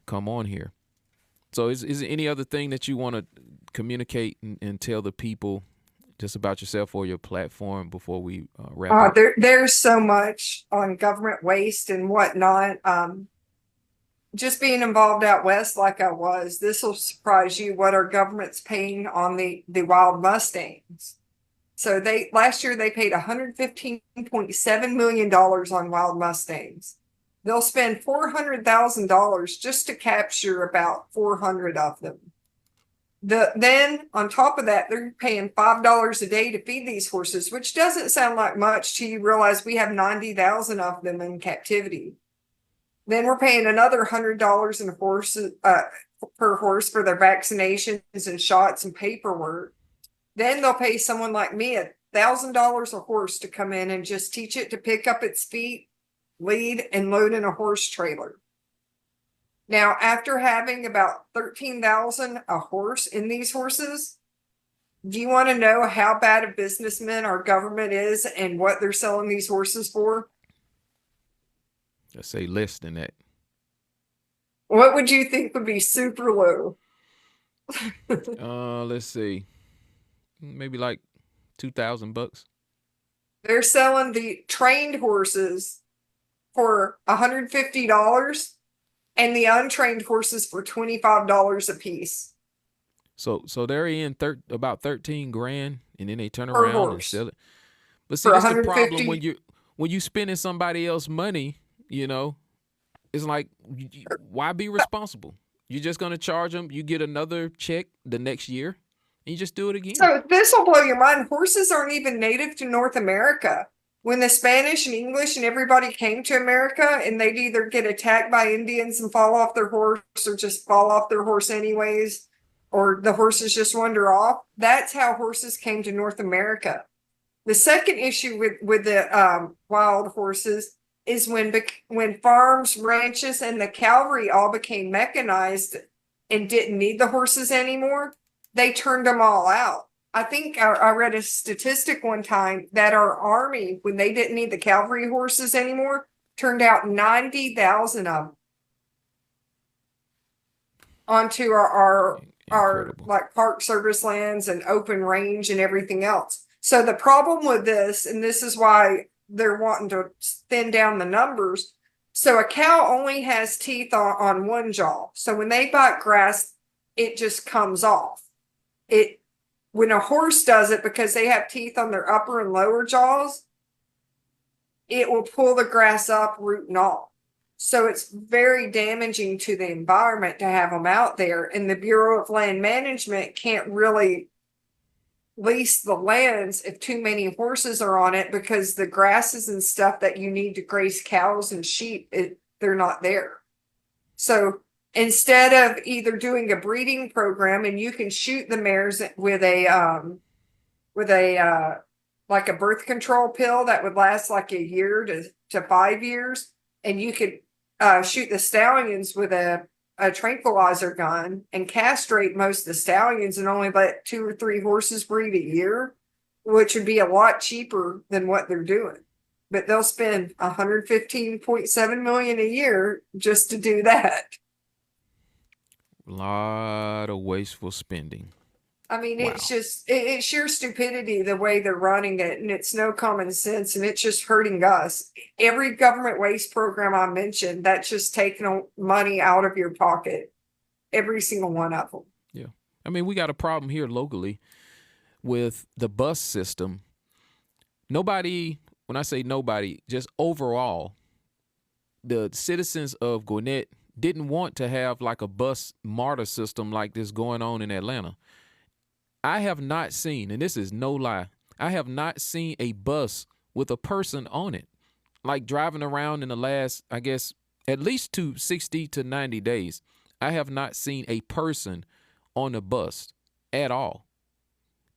come on here. So is there any other thing that you want to communicate and tell the people just about yourself or your platform before we wrap up? There's so much on government waste and whatnot. Just being involved out west like I was, this will surprise you what our government's paying on the wild Mustangs. So last year they paid $115.7 million on wild Mustangs. They'll spend $400,000 just to capture about 400 of them. Then on top of that, they're paying $5 a day to feed these horses, which doesn't sound like much till you realize we have 90,000 of them in captivity. Then we're paying another $100 per horse for their vaccinations and shots and paperwork. Then they'll pay someone like me $1,000 a horse to come in and just teach it to pick up its feet, lead, and load in a horse trailer. Now, after having about 13,000 a horse in these horses, do you want to know how bad a businessman our government is and what they're selling these horses for? Let's say less than that. What would you think would be super low? Let's see. Maybe like $2,000. They're selling the trained horses for $150 and the untrained horses for $25 a piece. So they're in about 13 grand, and then they turn Per around and horse. sell it. But see, For that's the problem 150. when you spending somebody else's money. It's like, why be responsible? You're just gonna charge them. You get another check the next year, and you just do it again. So this will blow your mind. Horses aren't even native to North America. When the Spanish and English and everybody came to America, and they'd either get attacked by Indians and fall off their horse or just fall off their horse anyways, or the horses just wander off. That's how horses came to North America. The second issue with the wild horses is when farms, ranches, and the cavalry all became mechanized and didn't need the horses anymore, they turned them all out. I think I read a statistic one time that our army, when they didn't need the cavalry horses anymore, turned out 90,000 of them onto our Incredible. like Park Service lands and open range and everything else. So the problem with this, and this is why they're wanting to thin down the numbers. So a cow only has teeth on one jaw. So when they bite grass, it just comes off. When a horse does it, because they have teeth on their upper and lower jaws, it will pull the grass up, root and all. So it's very damaging to the environment to have them out there. And the Bureau of Land Management can't really lease the lands if too many horses are on it, because the grasses and stuff that you need to graze cows and sheep, they're not there. So instead of either doing a breeding program, and you can shoot the mares with a like a birth control pill that would last like a year to 5 years, and you could shoot the stallions with a tranquilizer gun and castrate most of the stallions and only let 2 or 3 horses breed a year, which would be a lot cheaper than what they're doing. But they'll spend $115.7 million a year just to do that. A lot of wasteful spending. I mean, Wow. it's just, it's sheer stupidity the way they're running it, and it's no common sense, and it's just hurting us. Every government waste program I mentioned, that's just taking money out of your pocket. Every single one of them. Yeah. I mean, we got a problem here locally with the bus system. Nobody, when I say nobody, just overall, the citizens of Gwinnett didn't want to have like a bus MARTA system like this going on in Atlanta. I have not seen, and this is no lie, I have not seen a bus with a person on it, like driving around in the last, I guess, at least 60 to 90 days. I have not seen a person on the bus at all.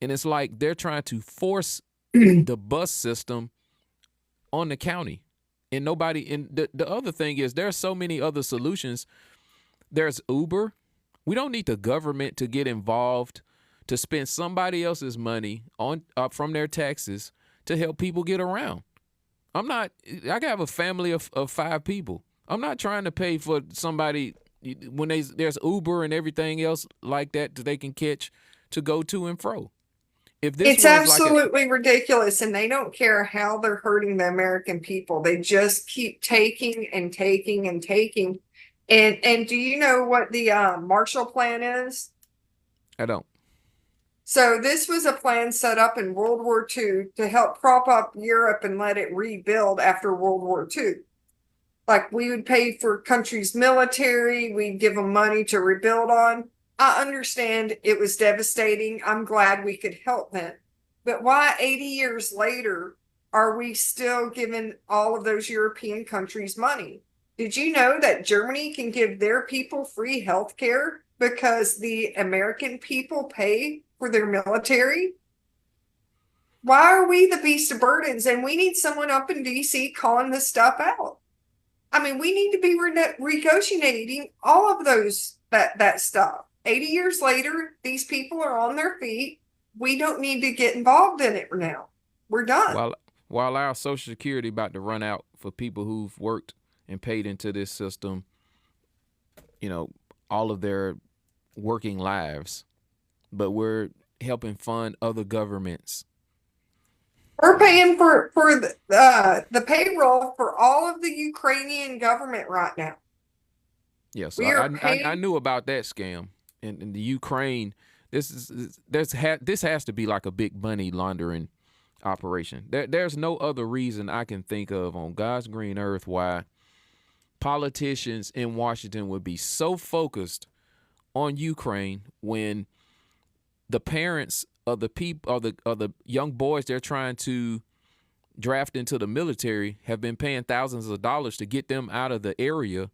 And it's like they're trying to force the bus system on the county. And nobody, and the other thing is there's so many other solutions. There's Uber. We don't need the government to get involved to spend somebody else's money on from their taxes to help people get around. I have a family of 5 people. I'm not trying to pay for somebody when there's Uber and everything else like that they can catch to go to and fro. If this It's absolutely ridiculous, and they don't care how they're hurting the American people. They just keep taking and taking and taking. And do you know what the Marshall Plan is? I don't. So this was a plan set up in World War II to help prop up Europe and let it rebuild after World War II. Like, we would pay for countries' military, we'd give them money to rebuild on. I understand it was devastating. I'm glad we could help them. But why 80 years later are we still giving all of those European countries money? Did you know that Germany can give their people free health care because the American people pay for their military? Why are we the beast of burdens? And we need someone up in DC calling this stuff out. I mean, we need to be negotiating all of that stuff. 80 years later, these people are on their feet. We don't need to get involved in it now. We're done. While our Social Security about to run out for people who've worked and paid into this system, all of their working lives, but we're helping fund other governments. We're paying for the payroll for all of the Ukrainian government right now. Yes, I knew about that scam in the Ukraine. This has to be like a big money laundering operation. There's no other reason I can think of on God's green earth why politicians in Washington would be so focused on Ukraine when the parents of the people of the young boys they're trying to draft into the military have been paying thousands of dollars to get them out of the area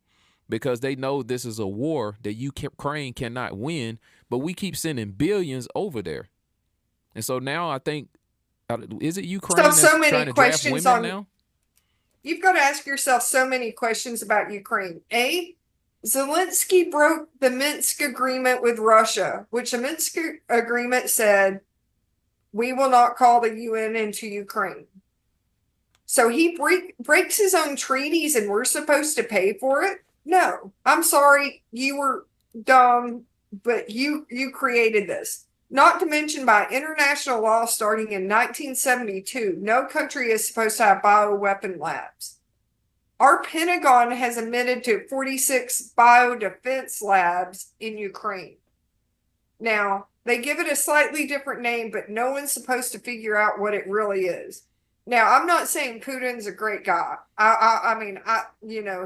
because they know this is a war that Ukraine cannot win, but we keep sending billions over there. And so now I think, is it Ukraine that's trying to draft women now? You've got to ask yourself so many questions about Ukraine. Zelensky broke the Minsk agreement with Russia, which the Minsk agreement said, we will not call the UN into Ukraine. So he breaks his own treaties and we're supposed to pay for it? No, I'm sorry. You were dumb, but you created this. Not to mention by international law starting in 1972, no country is supposed to have bioweapon labs. Our Pentagon has admitted to 46 biodefense labs in Ukraine. Now, they give it a slightly different name, but no one's supposed to figure out what it really is. Now, I'm not saying Putin's a great guy. I mean,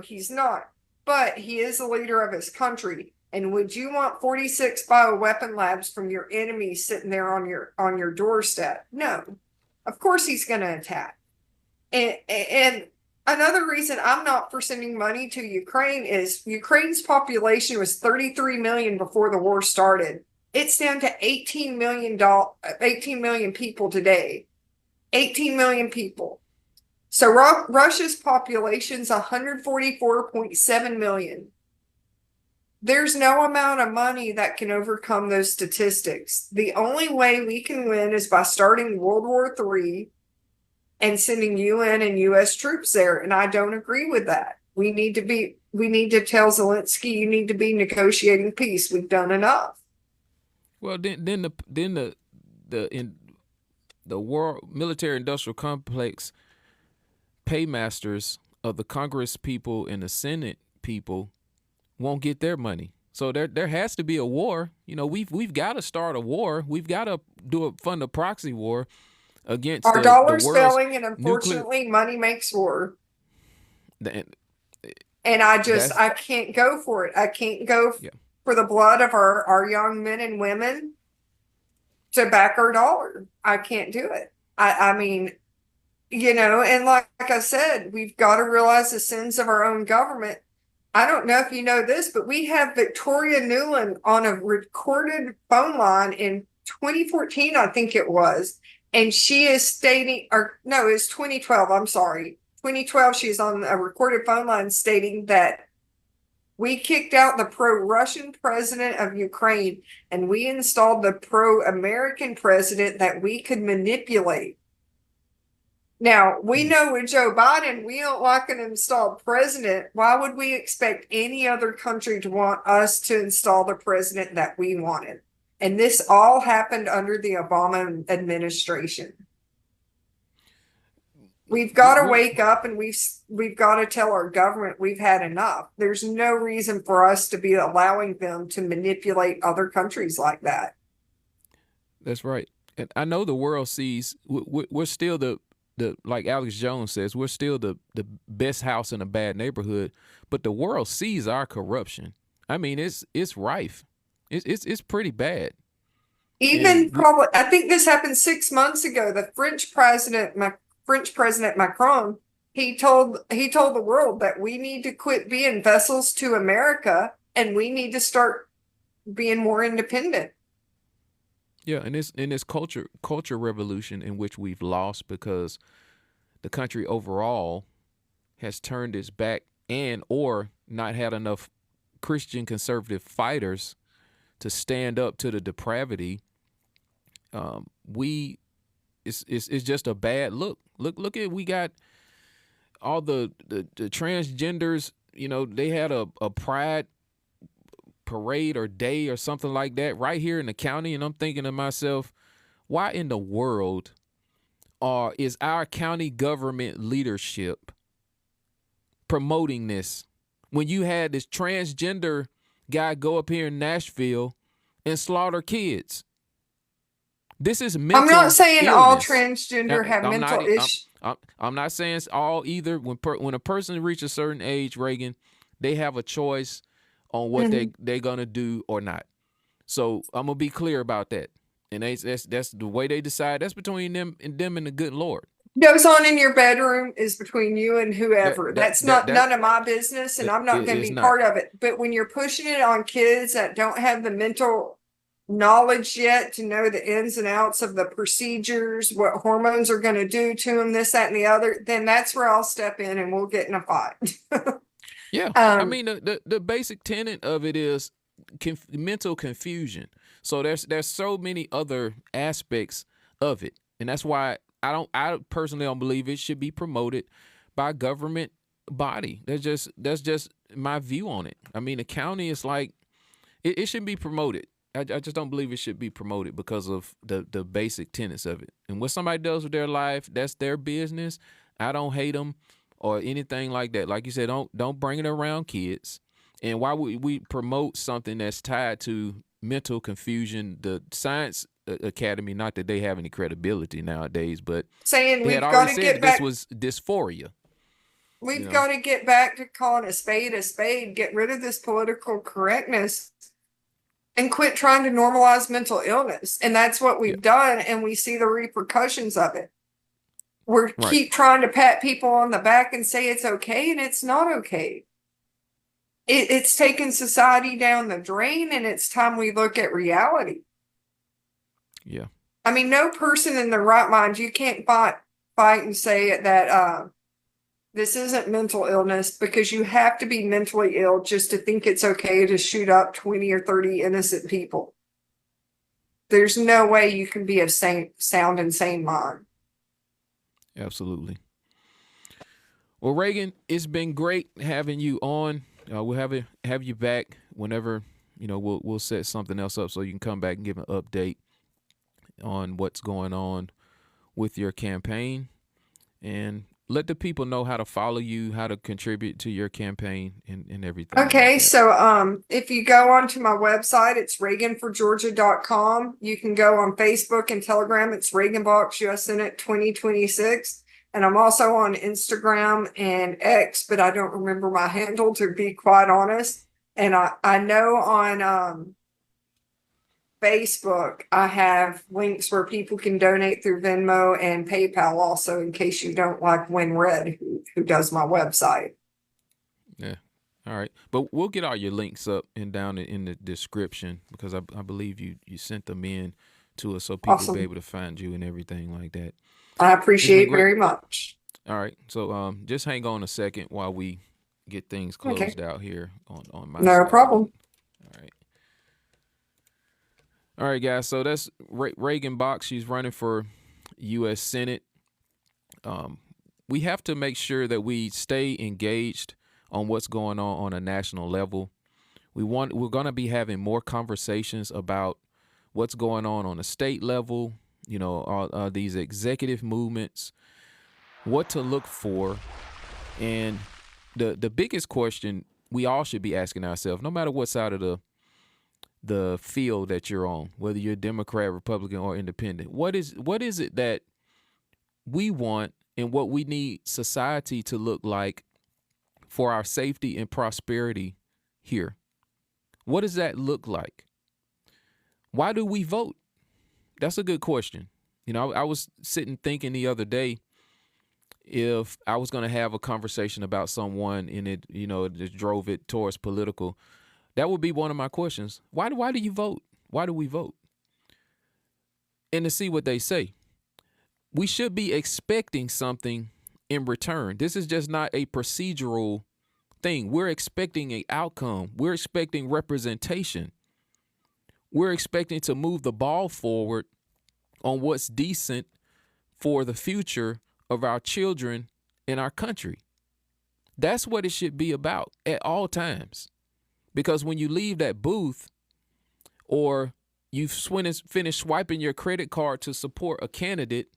he's not, but he is the leader of his country. And would you want 46 bioweapon labs from your enemy sitting there on your doorstep? No, of course he's going to attack. And another reason I'm not for sending money to Ukraine is Ukraine's population was 33 million before the war started. It's down to 18 million people today. 18 million people. So Russia's population is 144.7 million. There's no amount of money that can overcome those statistics. The only way we can win is by starting World War III and sending UN and US troops there. And I don't agree with that. We need to tell Zelensky, you need to be negotiating peace. We've done enough. Well, in the world military industrial complex, paymasters of the Congress people and the Senate people won't get their money. So there has to be a war. You know, we've got to start a war. We've got to fund a proxy war against Our the dollar's world's failing, and nuclear. unfortunately, money makes war. the- And I That's can't go for it. I can't go yeah. for the blood of our young men and women to back our dollar. I can't do it. I mean, and like I said, we've got to realize the sins of our own government. I don't know if you know this, but we have Victoria Newland on a recorded phone line in 2014, I think it was. And she is stating, or no, it's 2012. I'm sorry. 2012, she's on a recorded phone line stating that we kicked out the pro-Russian president of Ukraine and we installed the pro-American president that we could manipulate. Now, we know with Joe Biden, we don't like an installed president. Why would we expect any other country to want us to install the president that we wanted? And this all happened under the Obama administration. We've got to wake up, and we've got to tell our government we've had enough. There's no reason for us to be allowing them to manipulate other countries like that. That's right. And I know the world sees we're still the like Alex Jones says, we're still the best house in a bad neighborhood, but the world sees our corruption. I mean, it's rife. It's pretty bad. Probably, I think this happened 6 months ago. The French President Macron, he told the world that we need to quit being vessels to America and we need to start being more independent. Yeah, and this culture revolution in which we've lost because the country overall has turned its back or not had enough Christian conservative fighters to stand up to the depravity. It's just a bad look. Look at, we got all the transgenders. You know, they had a pride parade or day or something like that right here in the county, and I'm thinking to myself, why in the world is our county government leadership promoting this when you had this transgender guy go up here in Nashville and slaughter kids? This is mental. I'm not saying illness. all transgender have mental issues. I'm not saying it's all either. When a person reaches a certain age, Reagan, they have a choice on what they're gonna do or not. So I'm gonna be clear about that. And that's the way they decide. That's between them and the good Lord. Goes on in your bedroom is between you and whoever. That's none of my business, and I'm not going to be part of it. But when you're pushing it on kids that don't have the mental knowledge yet to know the ins and outs of the procedures, what hormones are going to do to them, this, that, and the other, then that's where I'll step in and we'll get in a fight. Yeah, I mean the basic tenet of it is mental confusion. So there's so many other aspects of it, and that's why I personally don't believe it should be promoted by a government body. That's just my view on it. I mean, the county is like it shouldn't be promoted. I just don't believe it should be promoted because of the basic tenets of it. And what somebody does with their life, that's their business. I don't hate them or anything like that. Like you said, don't bring it around kids. And why would we promote something that's tied to mental confusion? The Science Academy, not that they have any credibility nowadays, but saying we've got to get back. This was dysphoria. We've got to get back to calling a spade, get rid of this political correctness and quit trying to normalize mental illness. And that's what we've done. And we see the repercussions of it. Keep trying to pat people on the back and say it's okay, and it's not okay. It's taken society down the drain, and it's time we look at reality. Yeah. I mean, no person in their right mind, you can't fight and say that this isn't mental illness, because you have to be mentally ill just to think it's okay to shoot up 20 or 30 innocent people. There's no way you can be of sound and sane mind. Absolutely. Well, Reagan, it's been great having you on. We'll have you back whenever we'll set something else up so you can come back and give an update on what's going on with your campaign, and let the people know how to follow you, how to contribute to your campaign, and everything. Okay, like that. so if you go onto my website, it's reaganforgeorgia.com. You can go on Facebook and Telegram. It's Reagan Box US Senate 2026. And I'm also on Instagram and X, but I don't remember my handle, to be quite honest. And I know on Facebook, I have links where people can donate through Venmo and PayPal also, in case you don't like WinRed, who does my website. Yeah. All right. But we'll get all your links up and down in the description, because I believe you sent them in to us so people will Awesome. be able to find you and everything like that. I appreciate it great. very much. All right. So just hang on a second while we get things closed out here on my No side. problem. All right. All right, guys. So that's Reagan Box. She's running for U.S. Senate. We have to make sure that we stay engaged on what's going on a national level. We're going to be having more conversations about what's going on a state level, these executive movements, what to look for. And the biggest question we all should be asking ourselves, no matter what side of the field that you're on, whether you're Democrat, Republican, or independent, what is it that we want and what we need society to look like for our safety and prosperity here? What does that look like? Why do we vote? That's a good question. I was sitting thinking the other day, if I was going to have a conversation about someone and it just drove it towards political, that would be one of my questions. Why do you vote? Why do we vote? And to see what they say. We should be expecting something in return. This is just not a procedural thing. We're expecting an outcome. We're expecting representation. We're expecting to move the ball forward on what's decent for the future of our children in our country. That's what it should be about at all times. Because when you leave that booth, or you've finished swiping your credit card to support a candidate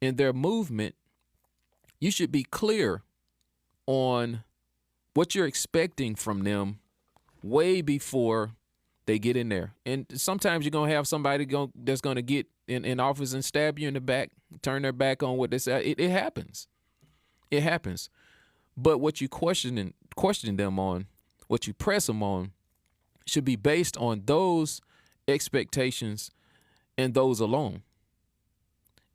in their movement, you should be clear on what you're expecting from them way before they get in there. And sometimes you're going to have somebody that's going to get in office and stab you in the back, turn their back on what they say. It happens. It happens. But what you question them on, what you press them on, should be based on those expectations and those alone.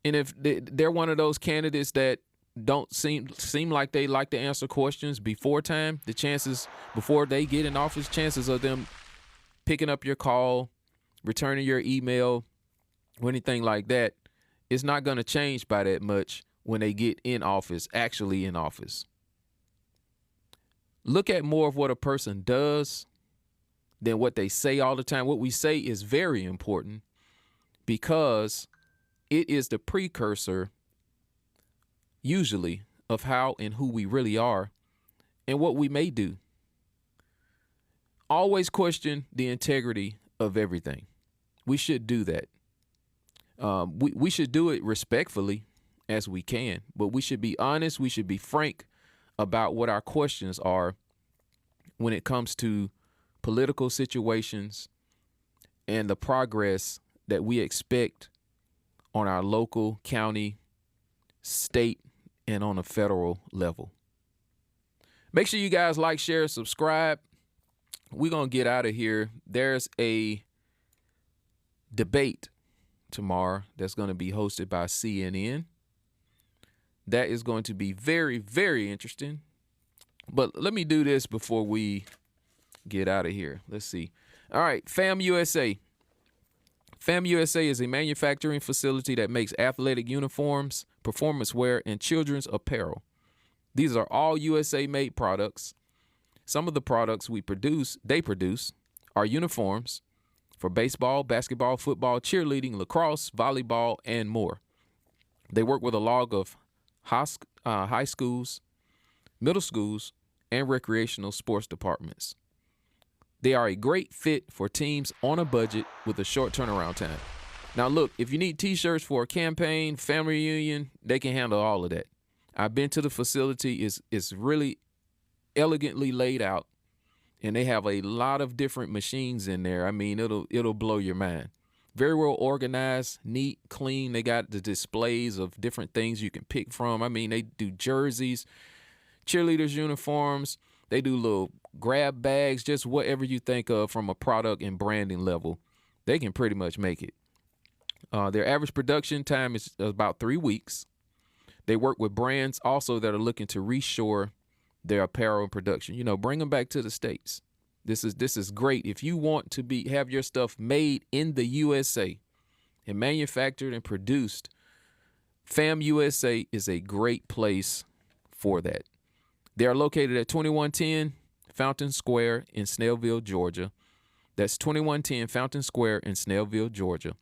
And if they're one of those candidates that don't seem like they like to answer questions before time, the chances before they get in office, chances of them picking up your call, returning your email, or anything like that, is not going to change by that much when they get in office, actually in office. Look at more of what a person does than what they say all the time. What we say is very important because it is the precursor, usually, of how and who we really are and what we may do. Always question the integrity of everything. We should do that. We should do it respectfully as we can, but we should be honest. We should be frank about what our questions are when it comes to political situations and the progress that we expect on our local, county, state, and on a federal level. Make sure you guys like, share, subscribe. We're going to get out of here. There's a debate tomorrow that's going to be hosted by CNN. That is going to be very, very interesting. But let me do this before we get out of here. Let's see. All right, FAM USA. FAM USA is a manufacturing facility that makes athletic uniforms, performance wear, and children's apparel. These are all USA-made products. Some of the products they produce, are uniforms for baseball, basketball, football, cheerleading, lacrosse, volleyball, and more. They work with a log of high schools, middle schools, and recreational sports departments. They are a great fit for teams on a budget with a short turnaround time. Now, look, if you need T-shirts for a campaign, family reunion, they can handle all of that. I've been to the facility. It's really elegantly laid out, and they have a lot of different machines in there. I mean, it'll blow your mind. Very well organized, neat, clean. They got the displays of different things you can pick from. I mean, they do jerseys, cheerleaders' uniforms. They do little grab bags, just whatever you think of from a product and branding level. They can pretty much make it. Their average production time is about 3 weeks. They work with brands also that are looking to reshore their apparel and production. You know, bring them back to the States. This is great. If you want to have your stuff made in the USA and manufactured and produced, FAM USA is a great place for that. They are located at 2110 Fountain Square in Snellville, Georgia. That's 2110 Fountain Square in Snellville, Georgia.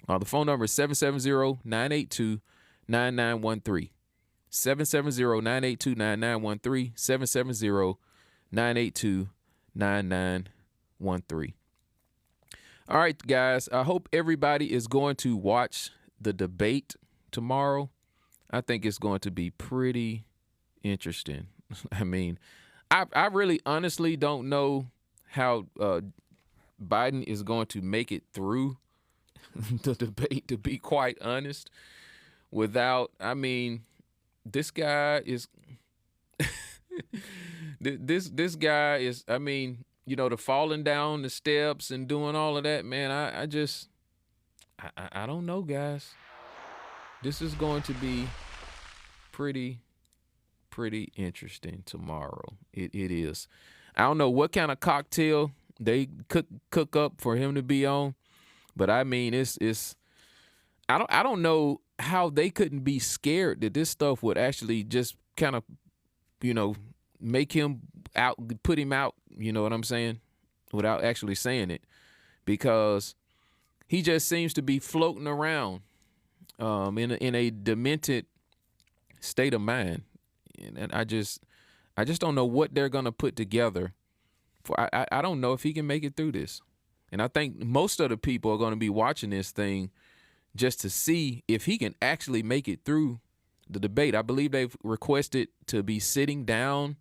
The phone number is 770-982-9913. 770-982-9913. 770-982-9913. All right, guys, I hope everybody is going to watch the debate tomorrow. I think it's going to be pretty interesting. I mean, I really honestly don't know how Biden is going to make it through the debate, to be quite honest, without, I mean, this guy is this guy is, I mean, you know, the falling down the steps and doing all of that, man. I don't know, guys. This is going to be pretty interesting tomorrow. It is. I don't know what kind of cocktail they cook up for him to be on, but I mean, it's I don't know how they couldn't be scared that this stuff would actually just kind of, you know, make him out, put him out, you know what I'm saying, without actually saying it, because he just seems to be floating around in a demented state of mind, and I just don't know what they're gonna put together. I don't know if he can make it through this, and I think most of the people are going to be watching this thing just to see if he can actually make it through the debate. I believe they've requested to be sitting down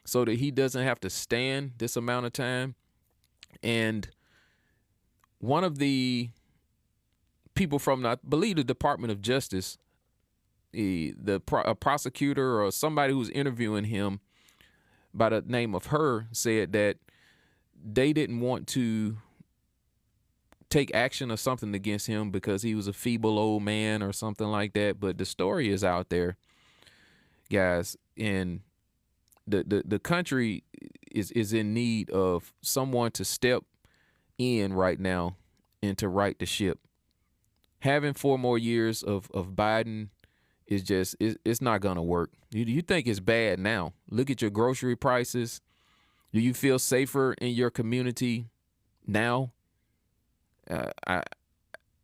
so that he doesn't have to stand this amount of time. And one of the people from, I believe, the Department of Justice, a prosecutor or somebody who was interviewing him by the name of her, said that they didn't want to take action or something against him because he was a feeble old man or something like that. But the story is out there, guys, and the country is in need of someone to step in right now and to right the ship. Having 4 more years of Biden is just, it's not going to work. You think it's bad now. Look at your grocery prices. Do you feel safer in your community now? I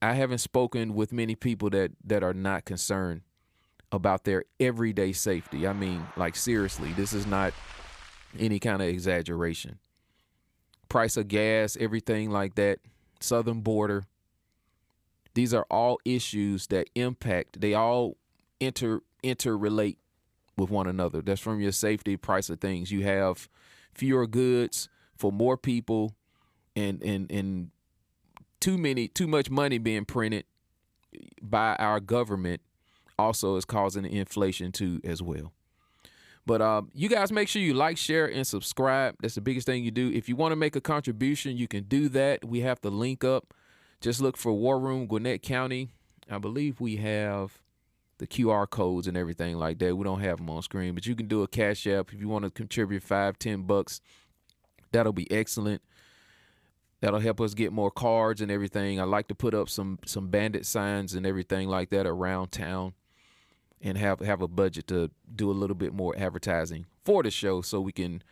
haven't spoken with many people that are not concerned about their everyday safety. I mean, like, seriously, this is not any kind of exaggeration. Price of gas, everything like that, southern border. These are all issues that impact, they all interrelate with one another. That's from your safety, price of things. You have fewer goods for more people, and too much money being printed by our government also is causing inflation too as well. But you guys make sure you like, share, and subscribe. That's the biggest thing you do. If you want to make a contribution, you can do that. We have the link up. Just look for War Room Gwinnett County. I believe we have the QR codes and everything like that. We don't have them on screen, but you can do a Cash App if you want to contribute $5-10. That'll be excellent. That'll help us get more cards and everything. I like to put up some bandit signs and everything like that around town, and have a budget to do a little bit more advertising for the show so we can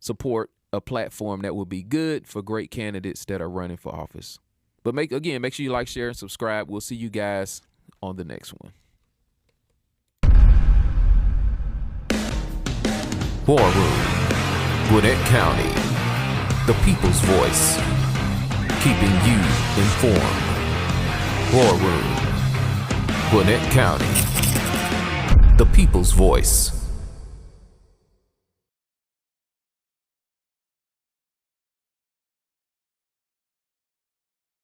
support a platform that will be good for great candidates that are running for office. But make sure you like, share, and subscribe. We'll see you guys on the next one. War Room, Gwinnett County. The people's voice, keeping you informed. War Room, Gwinnett County. The people's voice.